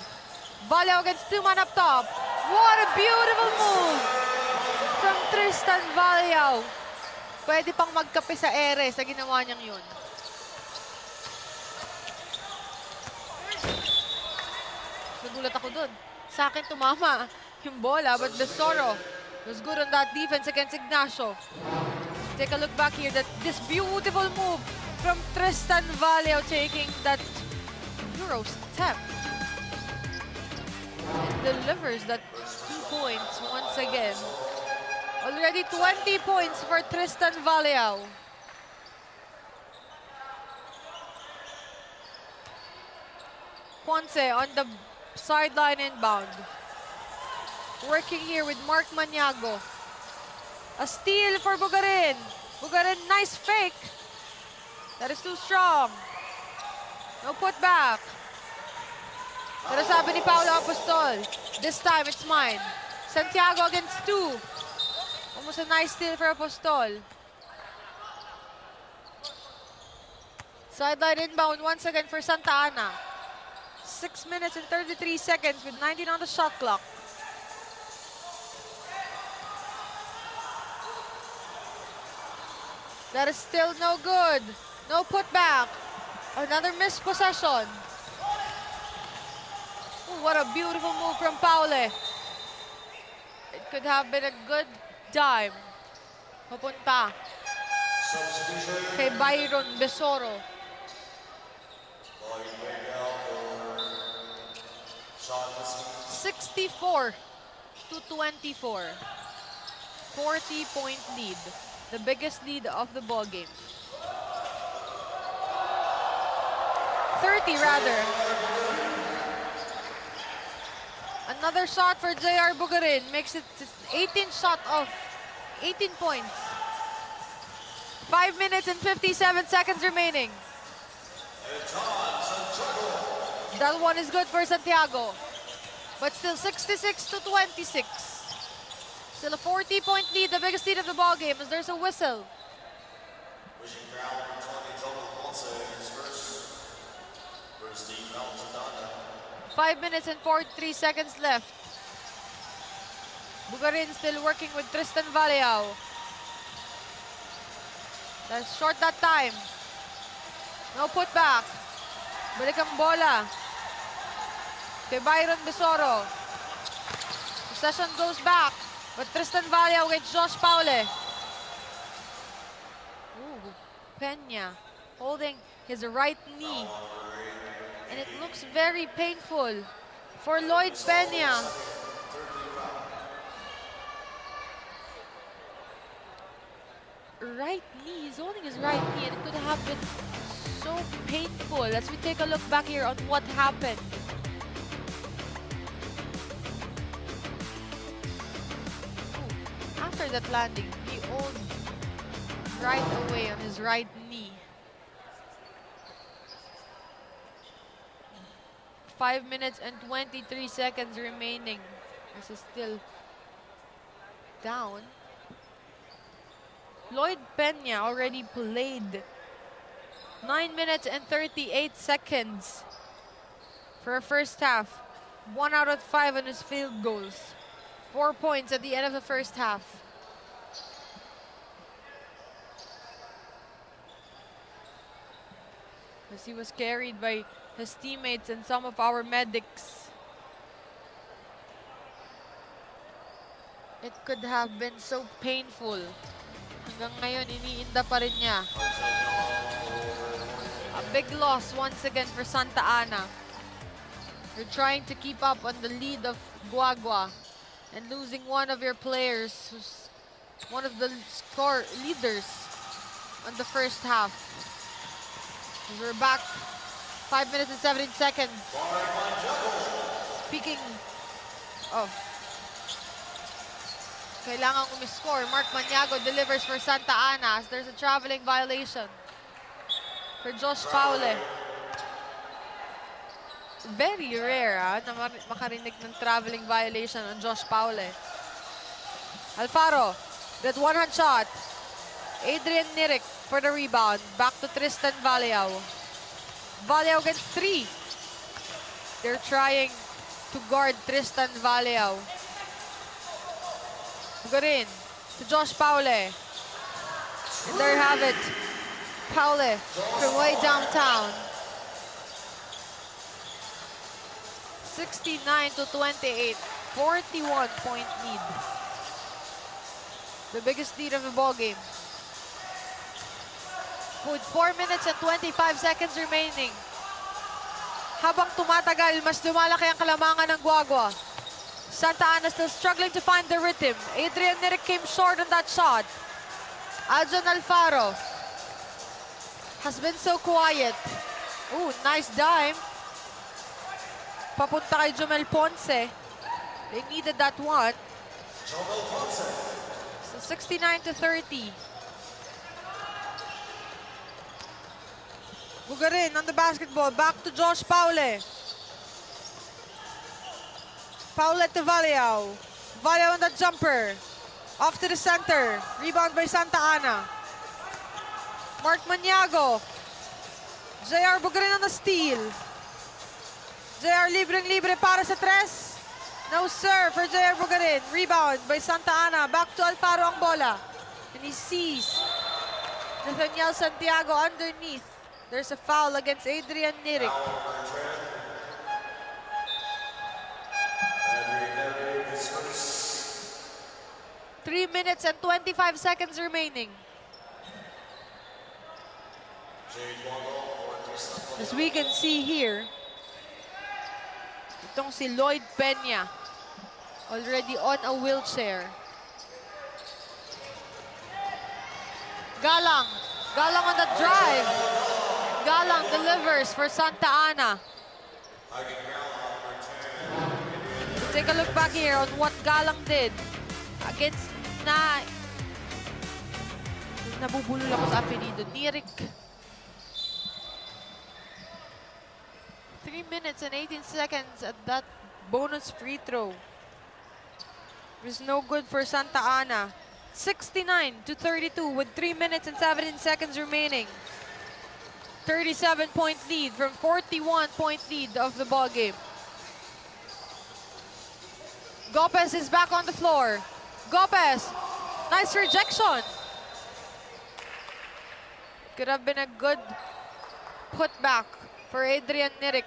Vallejo against two-man up top. What a beautiful move from Tristan Vallejo. Pwede pang magkape sa ere sa ginawa niyang yun. Nagulat ako dun. Sa akin tumama yung bola, but Besoro was good on that defense against Ignacio. Take a look back here. This beautiful move from Tristan Vallejo taking that Euro step. And delivers that 2 points once again. Already 20 points for Tristan Vallejo. Ponce on the sideline inbound. Working here with Mark Maniago. A steal for Bugarin. Bugarin, nice fake. That is too strong. No putback. Pero sabi ni Paolo Apostol, this time it's mine. Santiago against two. Almost a nice steal for Apostol. Sideline inbound once again for Santa Ana. 6 minutes and 33 seconds with 19 on the shot clock. That is still no good. No putback. Another missed possession. Ooh, what a beautiful move from Paule. It could have been a good dime. Papunta kay Byron Besoro. 64-24. 40-point lead. The biggest lead of the ball game. 30 rather. Another shot for JR Bugarin makes it 18 shot off. 18 points. 5 minutes and 57 seconds remaining. That one is good for Santiago. But still 66-26. Still a 40-point lead, the biggest lead of the ball game as there's a whistle. 5 minutes and 43 seconds left. Bugarin still working with Tristan Vallejo. That's short that time. No putback. Balik ang bola kay Byron Besoro. Possession goes back. But Tristan Vallejo against Josh Paule. Ooh, Peña holding his right knee. And it looks very painful for Lloyd Peña. Right knee, he's holding his right knee, and it could have been so painful. As we take a look back here on what happened. After that landing, he owed right away on his right knee. 5 minutes and 23 seconds remaining. This is still down. Lloyd Peña already played 9 minutes and 38 seconds for a first half. 1 out of 5 on his field goals. 4 points at the end of the first half. As he was carried by his teammates and some of our medics. It could have been so painful. Hanggang ngayon, iniinda pa rin niya. A big loss once again for Santa Ana. You're trying to keep up on the lead of Guagua and losing one of your players who's one of the score leaders on the first half. We're back 5 minutes and 17 seconds. Speaking of kailangan umiscore, Mark Maniago delivers for Santa Ana as there's a traveling violation for Josh Paule. Very rare na makarinig ng traveling violation on Josh Paule. Alfaro, that one-hand shot. Adrian Nirik for the rebound. Back to Tristan Valiao. Valiao gets 3. They're trying to guard Tristan Valiao. Bugarin to Josh Paule. And there you have it. Paule from way downtown. 69-28. 41-point lead. The biggest lead of the ball game. With 4 minutes and 25 seconds remaining. Habang tumatagal, mas lumalaki ang kalamangan ng Guagua. Santa Ana still struggling to find the rhythm. Adrian Nirik came short on that shot. Aljon Alfaro has been so quiet. Ooh, nice dime. Papunta kay Jomel Ponce. They needed that one. So 69-30. Bugarin on the basketball. Back to Josh Paule. Paule to Valiao. Valiao on the jumper. Off to the center. Rebound by Santa Ana. Mark Maniago. JR Bugarin on the steal. JR libreng-libre para sa tres. No sir for JR Bugarin. Rebound by Santa Ana. Back to Alfaro ang bola. And he sees Nathaniel Santiago underneath. There's a foul against Adrian Nirik. 3 minutes and 25 seconds remaining. As we can see here, itong si Lloyd Peña, already on a wheelchair. Galang on the drive. Galang delivers for Santa Ana. Take a look back here on what Galang did against nabubulol ako sa apelido, Nirik. 3 minutes and 18 seconds at that bonus free throw. It was no good for Santa Ana. 69-32 with 3 minutes and 17 seconds remaining. 37-point lead from 41-point lead of the ball game. Gopez is back on the floor. Gopez, nice rejection. Could have been a good putback for Adrian Nirik,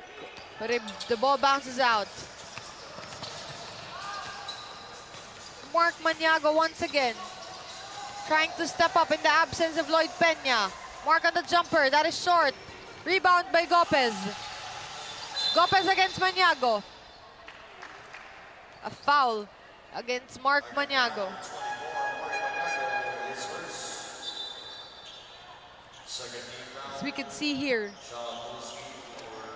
but the ball bounces out. Mark Maniago once again, trying to step up in the absence of Lloyd Peña. Mark on the jumper, that is short. Rebound by Gopez. Gopez against Maniago. A foul against Mark Maniago. As we can see here,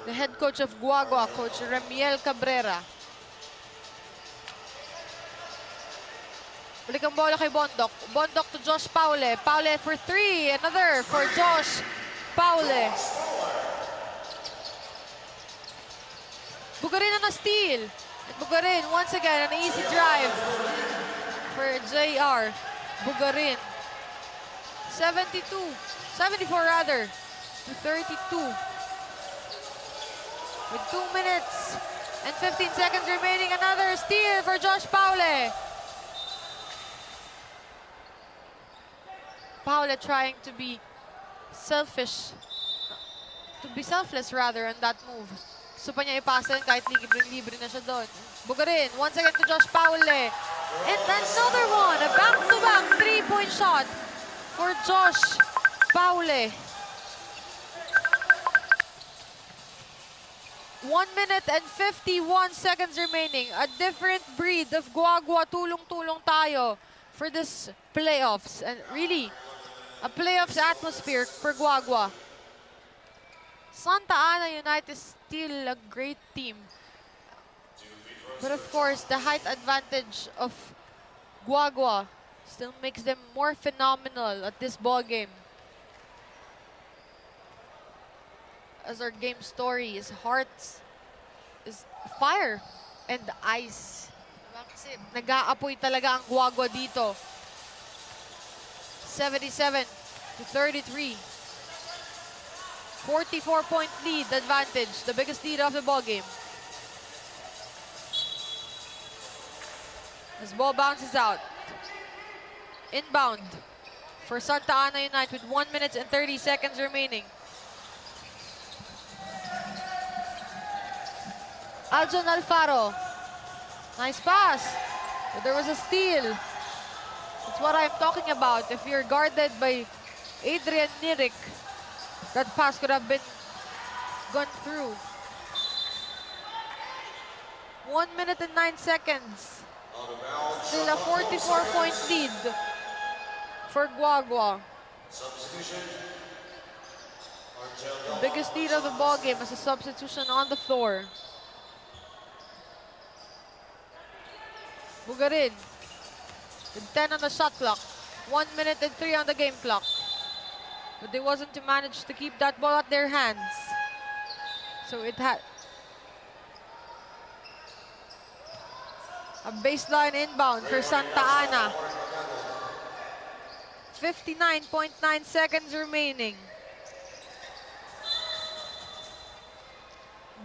the head coach of Guagua, Coach Remiel Cabrera. Balik ang bola kay Bondok. Bondok to Josh Paule. Paule for 3. Another for Josh Paule. Bugarin on a steal. And Bugarin, once again, an easy drive for JR Bugarin. 74 rather, to 32. With 2 minutes and 15 seconds remaining, another steal for Josh Paule. Paule trying to be selfish, selfless rather on that move. Gusto pa niya ipasa yun kahit libre na siya doon. Bugarin, once again to Josh Paule. And another one, a back-to-back three-point shot for Josh Paule. 1 minute and 51 seconds remaining. A different breed of Guagua. Tulong-tulong tayo for this playoffs. And really, a playoffs atmosphere for Guagua. Santa Ana United is still a great team. But of course, the height advantage of Guagua still makes them more phenomenal at this ball game. As our game story is hearts, is fire and ice. Kasi nag-aapoy talaga ang Guagua dito. 77 to 33. 44-point lead advantage, the biggest lead of the ball game. As ball bounces out. Inbound for Santa Ana United with 1 minute and 30 seconds remaining. Aljon Alfaro. Nice pass. But there was a steal. That's what I'm talking about. If you're guarded by Adrian Nirik, that pass could have been gone through. 1 minute and 9 seconds. Still a 44-point lead for Guagua. The biggest lead of the ball game as a substitution on the floor. Bugarin with 10 on the shot clock. 1 minute and 3 on the game clock. But they wasn't to manage to keep that ball at their hands. So it had a baseline inbound for Santa Ana. 59.9 seconds remaining.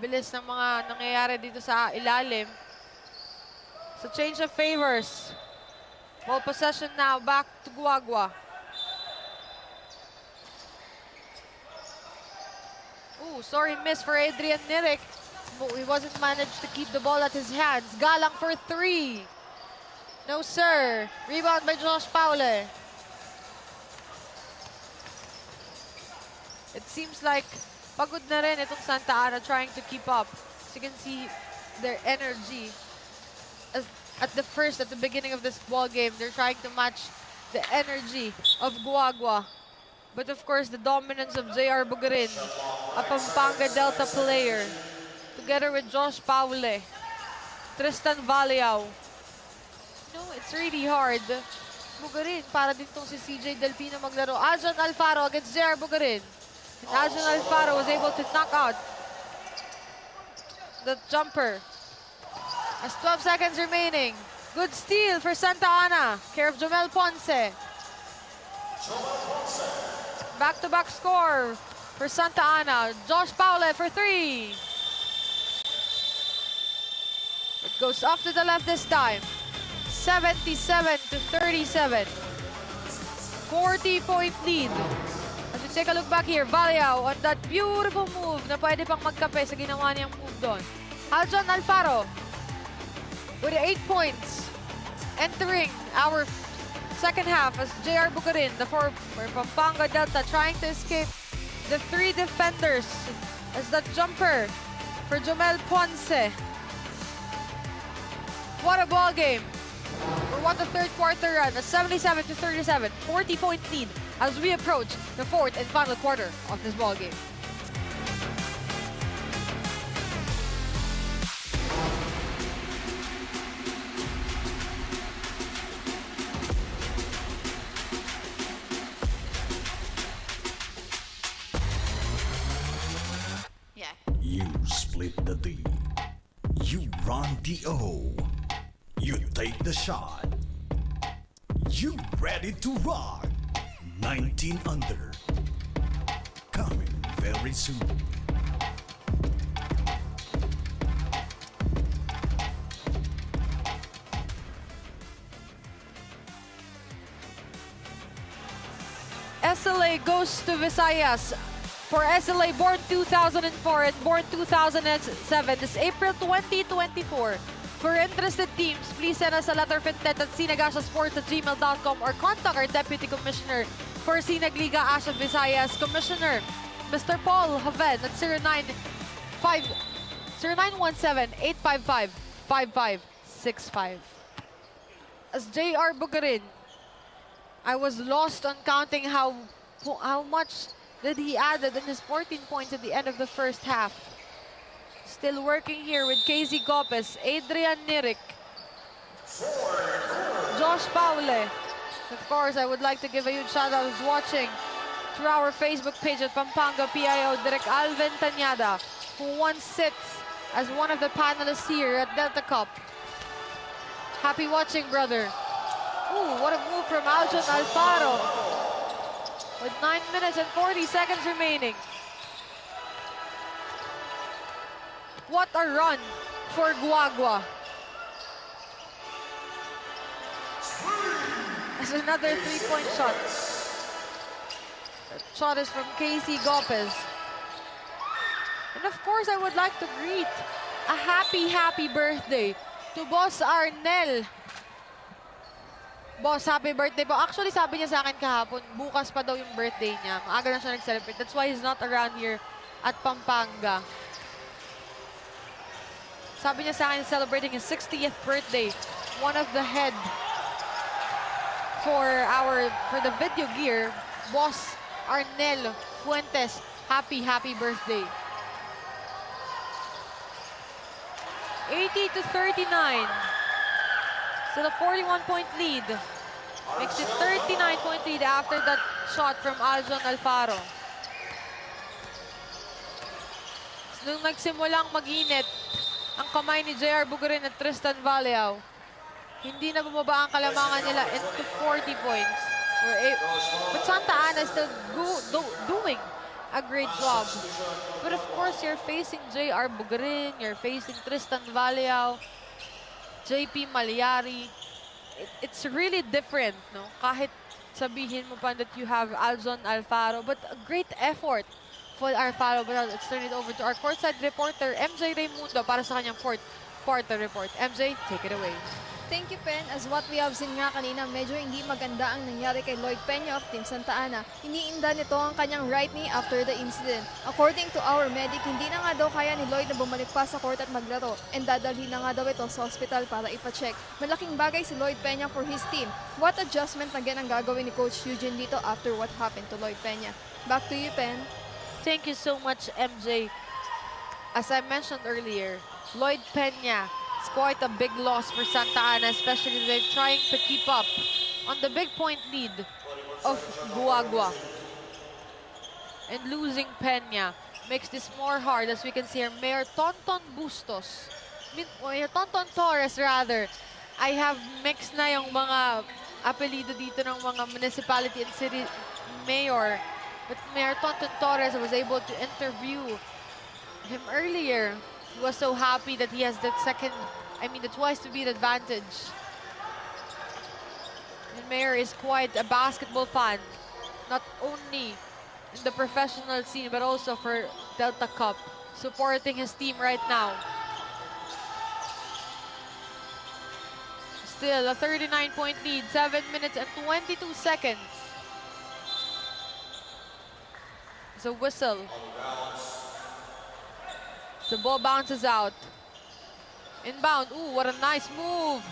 Bilis ng mga nangyayari dito sa ilalim. So change of favors. Ball possession now back to Guagua. Ooh, sorry miss for Adrian Nirik. He wasn't managed to keep the ball at his hands. Galang for 3. No sir. Rebound by Josh Paule. It seems like pagod na rin itong Santa Ana trying to keep up. So you can see their energy. At the beginning of this ball game, they're trying to match the energy of Guagua. But of course, the dominance of JR Bugarin, a Pampanga Delta player, together with Josh Paule, Tristan Valiao. No, it's really hard. Bugarin, para din tong si CJ Delfino maglaro. Aljon Alfaro against JR Bugarin. And Aljon Alfaro was able to knock out the jumper. As 12 seconds remaining. Good steal for Santa Ana. Care of Jomel Ponce. Back-to-back score for Santa Ana. Josh Paule for 3. It goes off to the left this time. 77 to 37. 40-point lead. As we take a look back here, Valiao on that beautiful move na pwede pang magkape sa ginawa niyang move doon. Aljon Alfaro with 8 points entering our second half as JR Bugarin, the for Pampanga Delta, trying to escape the 3 defenders as that jumper for Jomel Ponce. What a ball game. For what the third quarter run, a 77 to 37, 40-point lead as we approach the fourth and final quarter of this ball game. You split the D. You run the O. You take the shot. You ready to rock. 19 under. Coming very soon. SLA goes to Visayas. For SLA born 2004 and born 2007, this April 2024. For interested teams, please send us a letter of intent at sinagashasports@gmail.com or contact our Deputy Commissioner for Sinagliga Asha Visayas, Commissioner Mr. Paul Haven at 0917-855-5565. As JR Bugarin, I was lost on counting how much that he added in his 14 points at the end of the first half. Still working here with Casey Gopez, Adrian Nirik, Josh Paule. Of course, I would like to give a huge shout out who's watching through our Facebook page at Pampanga PIO, Direk Alvin Tanyada, who once sits as one of the panelists here at Delta Cup. Happy watching, brother. Ooh, what a move from Aljon Alfaro. With 9 minutes and 40 seconds remaining. What a run for Guagua. As another three-point shot. That shot is from Casey Gopez. And of course, I would like to greet a happy birthday to Boss Arnel. Boss, happy birthday po. Actually, sabi niya sa akin kahapon, bukas pa daw yung birthday niya. Maaga na siya nag-celebrate. That's why he's not around here at Pampanga. Sabi niya sa akin, celebrating his 60th birthday. One of the head for the video gear, Boss Arnel Fuentes. Happy birthday. 80-39. Still a 41-point lead. Makes it 39-point lead after that shot from Aljon Alfaro. Nung nagsimulang mag-init ang kamay ni JR Bugarin at Tristan Valeao, hindi na bumaba ang kalamangan nila into 40 points. But Santa Ana is still doing a great job. But of course, you're facing JR Bugarin, you're facing Tristan Valeao, JP Malyari. It's really different, no? Kahit sabihin mo pa that you have Aljon Alfaro, but a great effort for Alfaro. But let's turn it over to our courtside reporter, MJ Raimundo, para sa kanyang fourth quarter report. MJ, take it away. Thank you, Pen. As what we have seen nga kanina, medyo hindi maganda ang nangyari kay Lloyd Peña of Team Santa Ana. Iniinda nito ang kanyang right knee after the incident. According to our medic, hindi na nga daw kaya ni Lloyd na bumalik pa sa court at maglaro, and dadalhin na nga daw ito sa hospital para ipacheck. Malaking bagay si Lloyd Peña for his team. What adjustment again ang gagawin ni Coach Eugene dito after what happened to Lloyd Peña? Back to you, Pen. Thank you so much, MJ. As I mentioned earlier, Lloyd Peña, it's quite a big loss for Santa Ana, especially they're trying to keep up on the big point lead of Guagua. And losing Peña makes this more hard, as we can see here. Mayor Tonton Bustos, Mayor Tonton Torres rather. I have mixed na yung mga apelido dito ng mga municipality and city mayor. But Mayor Tonton Torres, I was able to interview him earlier. He was so happy that he has the twice to beat advantage. And Mayor is quite a basketball fan, not only in the professional scene, but also for Delta Cup, supporting his team right now. Still a 39-point lead, 7 minutes and 22 seconds. It's a whistle. The ball bounces out. Inbound. Ooh, what a nice move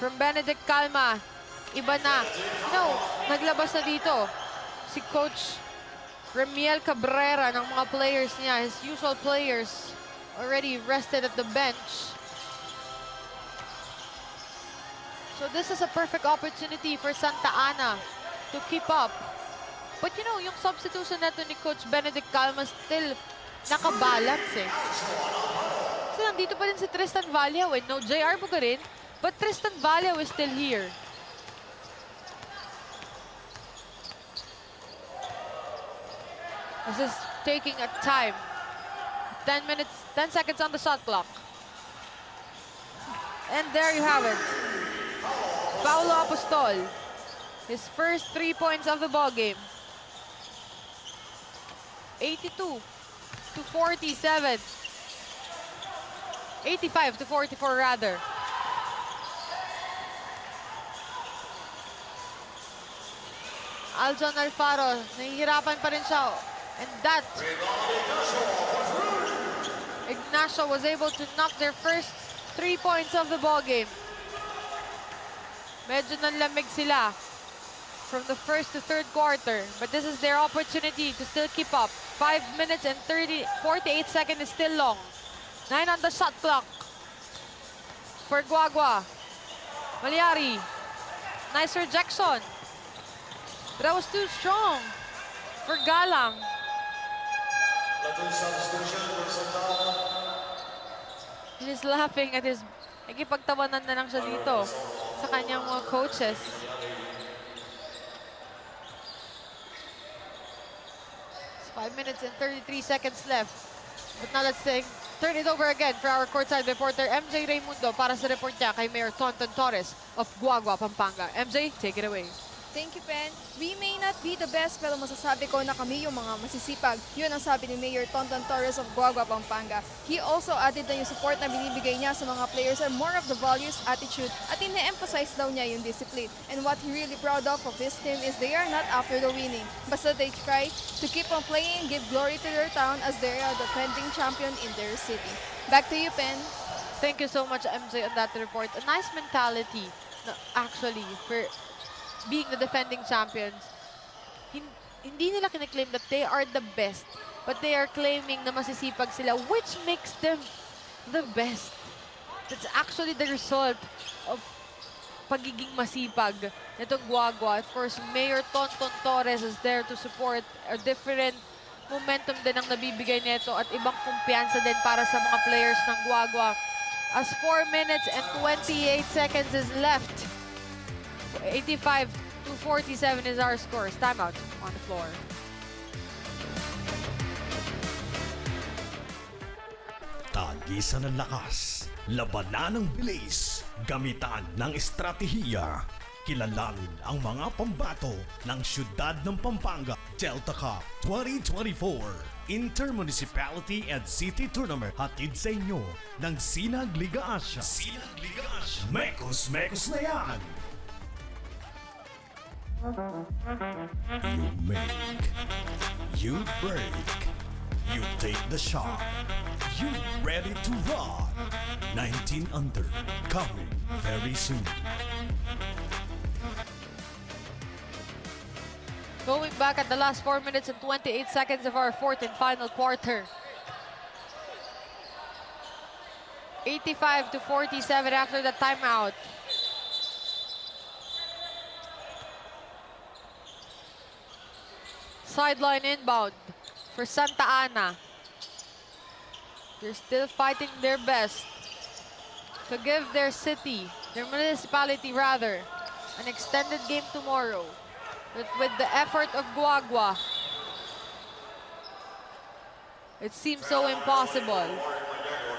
from Benedict Calma. Iba na. No, naglabas na dito si Coach Remiel Cabrera ng mga players niya. His usual players already rested at the bench. So this is a perfect opportunity for Santa Ana to keep up. But you know, yung substitution nato ni Coach Benedict Calma still nakabalance eh. So nandito pa rin si Tristan Valeao eh. No JR Bugarin, but Tristan Valeao is still here. This is taking a time. 10 seconds on the shot clock. And there you have it. Paulo Apostol, his first 3 points of the ball game. 82-47. 85-44 rather. Aljon Alfaro, nahihirapan pa rin siya. And that, Ignacio was able to knock their first 3 points of the ball game. Medyo nanlamig sila. from the first to third quarter. But this is their opportunity to still keep up. 5 minutes and 48 seconds is still long. 9 on the shot clock for Guagua. Malyari. Nice rejection. But that was too strong for Galang. He's laughing at his... Nagipagtawanan na lang siya dito sa kanyang mga coaches. 5 minutes and 33 seconds left. But now let's turn it over again for our courtside reporter, MJ Raimundo, para sa report niya kay Mayor Tonton Torres of Guagua, Pampanga. MJ, take it away. Thank you, Pen. We may not be the best, pero masasabi ko na kami yung mga masisipag. Yun ang sabi ni Mayor Tonton Torres of Guagua, Pampanga. He also added na yung support na binibigay niya sa mga players are more of the values, attitude, at ine-emphasize daw niya yung discipline. And what he really proud of his team is they are not after the winning. Basta they try to keep on playing, give glory to their town as they are the defending champion in their city. Back to you, Pen. Thank you so much, MJ, on that report. A nice mentality, actually, for being the defending champions. Hindi nila kine-claim that they are the best, but they are claiming na masisipag sila, which makes them the best. That's actually the result of pagiging masipag nitong Guagua. Of course, Mayor Tonton Torres is there to support a different momentum din ang nabibigay nito at ibang kumpiyansa din para sa mga players ng Guagua. As 4 minutes and 28 seconds is left. 85 to 47 is our score. Timeout on the floor. Tagisan ng lakas, labanan ng bilis, gamitan ng estratehiya. Kilalanin ang mga pambato ng siyudad ng Pampanga. Delta Cup 2024 Intermunicipality and City Tournament hatid sa inyo ng Sinag Liga Asia. Sinag Liga Asia. Mekos na yan! You make, you break, you take the shot, you ready to rock. 19 under, coming very soon. Going back at the last 4 minutes and 28 seconds of our fourth and final quarter. 85 to 47 after the timeout. Sideline inbound for Santa.ANA. They're still fighting their best to give their city, their municipality rather, an extended game tomorrow. But with the effort of Guagua, it seems so impossible.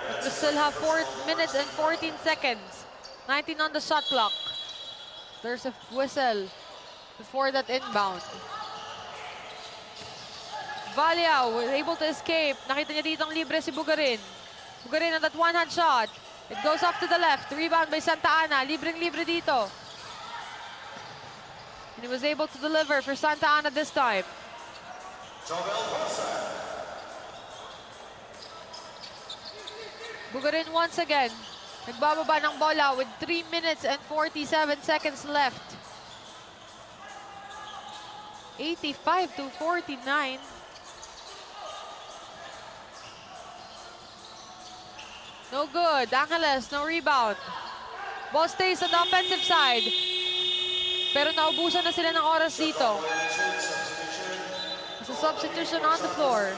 But we still have 4 minutes and 14 seconds. 19 on the shot clock. There's a whistle before that inbound. Valiao was able to escape. Nakita niya dito ang libre si Bugarin. Bugarin on that one-hand shot. It goes off to the left. Rebound by Santa.ANA. Libreng-libre dito. And he was able to deliver for Santa.ANA this time. Bugarin once again. Nagbababa ng bola with 3 minutes and 47 seconds left. 85 to 49. No good. Angeles, no rebound. Ball stays on the offensive side. Pero naubusan na sila ng oras dito. There's a substitution on the floor.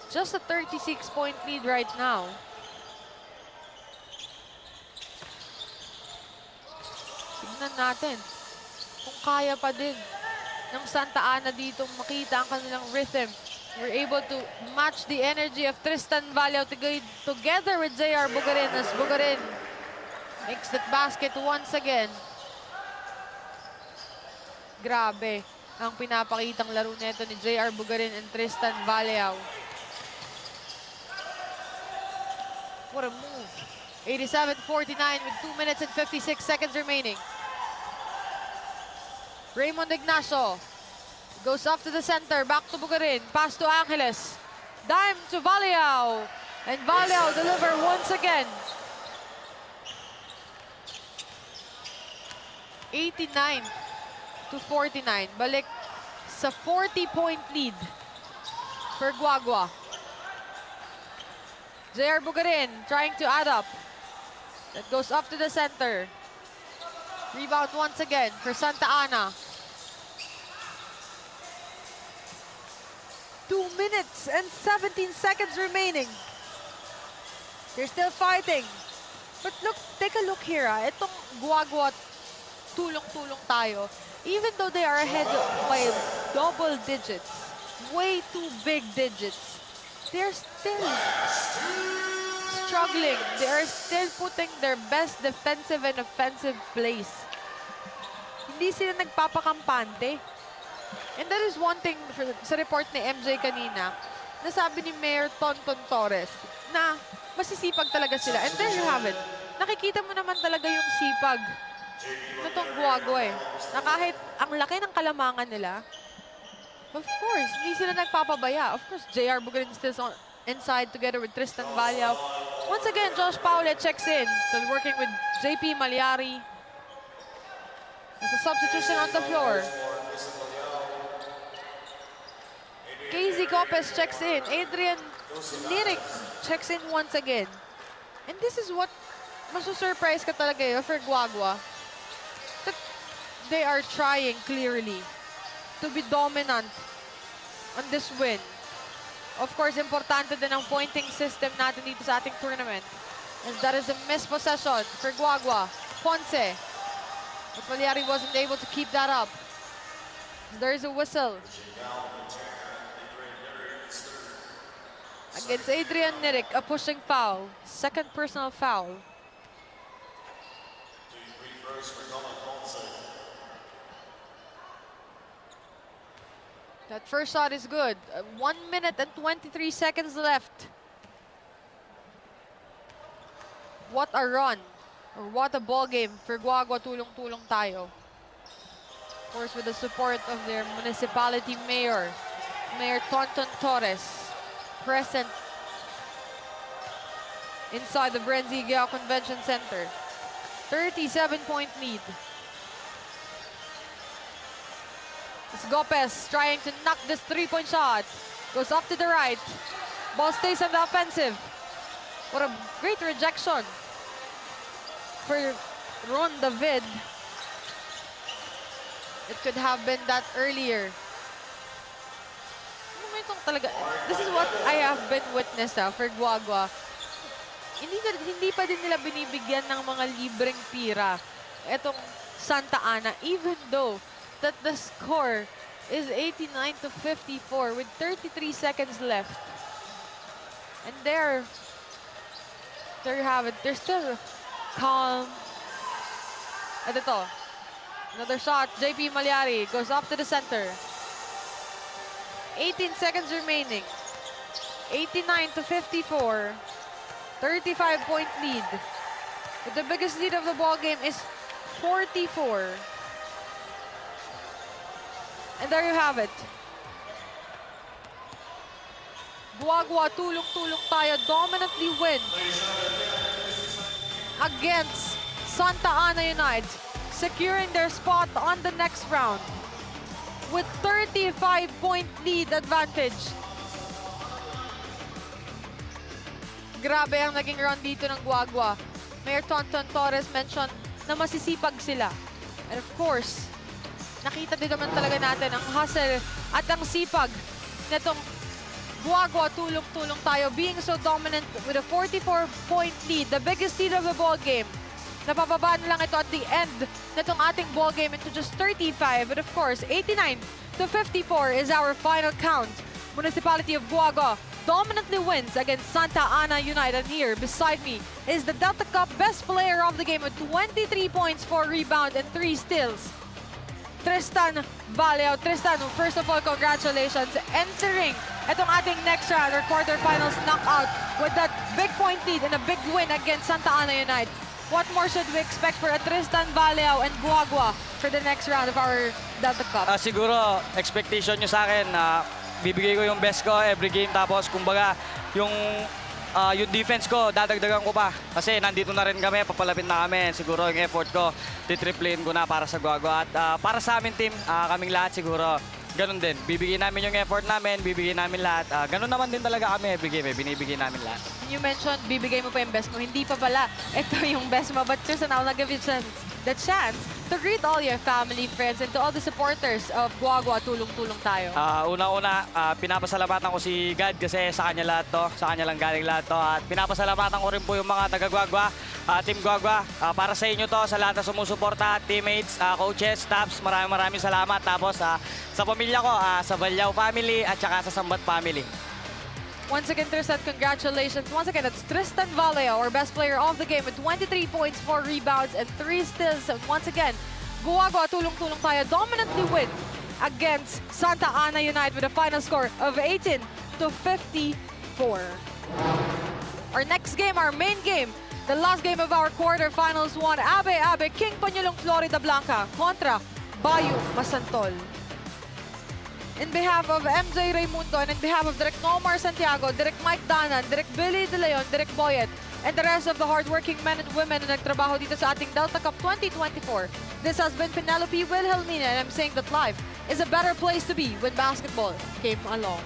Just a 36-point lead right now. Tignan natin kung kaya pa din ng Santa.ANA dito makita ang kanilang rhythm. We're able to match the energy of Tristan Valiao together with JR Bugarin as Bugarin makes that basket once again. Grabe ang pinapakitang laro nito ni JR Bugarin and Tristan Valiao. What a move. 87-49 with 2 minutes and 56 seconds remaining. Raymond Ignacio goes off to the center, back to Bugarin, pass to Angeles, dime to Valiao, and Valiao deliver once again. 89 to 49. Balik sa 40-point lead for Guagua. JR Bugarin trying to add up. That goes up to the center. Rebound once again for Santa Ana. 2 minutes and 17 seconds remaining. They're still fighting. But look, take a look here. Itong Guagua, tulong-tulong tayo. Even though they are ahead by double digits, way too big digits, they're still struggling. They are still putting their best defensive and offensive plays. Hindi sila nagpapakampante. And that is one thing sa report ni MJ kanina, nasabi ni Mayor Tonton Torres na masisipag talaga sila. And there you have it. Nakikita mo naman talaga yung sipag nitong Guagua eh. Na kahit ang laki ng kalamangan nila, of course, hindi sila nagpapabaya. Of course, JR Bugarin still inside together with Tristan Vallao. Once again, Josh Paulet checks in. Still working with JP Malyari. There's a substitution on the floor. KZ Copes checks in. Adrian Nirik checks in once again. And this is what masu-surprise ka talaga yun for Guagua. That they are trying clearly to be dominant on this win. Of course, importante din ang pointing system natin dito sa ating tournament. And that is a missed possession for Guagua. Ponce. But Malyari wasn't able to keep that up. There is a whistle against Adrian Nirik, a pushing foul. Second personal foul. That first shot is good. 1 minute and 23 seconds left. What a run. Or what a ball game for Guagua. Tulong-tulong tayo. Of course, with the support of their municipality mayor, Mayor Tonton Torres, present inside the BREN GUIAO Convention Center. 37-point lead. It's Gopez trying to knock this three-point shot. Goes off to the right. Ball stays on the offensive. What a great rejection for Ron David. It could have been that earlier. This is what I have been witness for Guagua. Hindi pa din nila binibigyan ng mga libreng tira etong Santa Ana, even though that the score is 89-54 with 33 seconds left. And there you have it. They're still calm. At ito, another shot. JP Malyari goes off to the center. 18 seconds remaining. 89-54. 35-point lead. But the biggest lead of the ball game is 44. And there you have it. Guagua, tulong-tulong tayo, dominantly win against Santa Ana United, securing their spot on the next round with 35-point lead advantage. Grabe ang naging run dito ng Guagua. Mayor Tonton Torres mentioned na masisipag sila. And of course, nakita din naman talaga natin ang hustle at ang sipag nitong Guagua, tulong-tulong tayo, being so dominant with a 44-point lead, the biggest lead of the ball game. Napababa na lang ito at the end nitong ating ball game into just 35. But of course, 89-54 is our final count. Municipality of Guagua dominantly wins against Santa Ana United. And here beside me is the Delta Cup best player of the game with 23 points, 4 rebounds, and 3 steals. Tristan Vallao. Tristan, first of all, congratulations. Entering itong ating next round or quarterfinals knockout with that big point lead and a big win against Santa Ana United. What more should we expect for a Tristan Vallao and Guagua for the next round of our Delta Cup? Siguro, expectation nyo sa akin na bibigay ko yung best ko every game. Tapos, kumbaga, yung yung defense ko, dadagdagan ko pa. Kasi nandito na rin kami, papalapit na kami. Siguro yung effort ko, titriplin ko na para sa Guagua. At para sa amin team, kaming lahat siguro, ganun din. Bibigyan namin yung effort namin, bibigyan namin lahat. Ganun naman din talaga kami, binibigay namin lahat. You mentioned, bibigay mo pa yung best mo. Hindi pa pala. Ito yung best mo. But Tristan, I'll give you the chance to greet all your family, friends, and to all the supporters of Guagua Tulong Tulong tayo. Una-una, pinapasalamatan ko si God kasi sa kanya lahat to. Sa kanya lang galing lahat to. At pinapasalamatan ko rin po yung mga taga-Guagua, Team Guagua. Para sa inyo to, sa lahat na sumusuporta, teammates, coaches, staffs, maraming salamat. Tapos sa pamilya ko, sa Valyao family at saka sa Sambat family. Once again, Tristan, congratulations. Once again, that's Tristan Valeo, our best player of the game with 23 points, 4 rebounds, and 3 steals. And once again, Guagua Tulong Tulong tayo dominantly win against STA.ANA United with a final score of 18-54. Our next game, our main game, the last game of our quarterfinals won Abe King Panyulong Florida Blanca kontra Bayu Masantol. In behalf of MJ Raimundo and in behalf of Direk Nomar Santiago, Direk Mike Danan, Direk Billy De Leon, Direk Boyet, and the rest of the hardworking men and women na nagtrabaho dito sa ating Delta Cup 2024, this has been Penelope Wilhelmina, and I'm saying that life is a better place to be when basketball came along.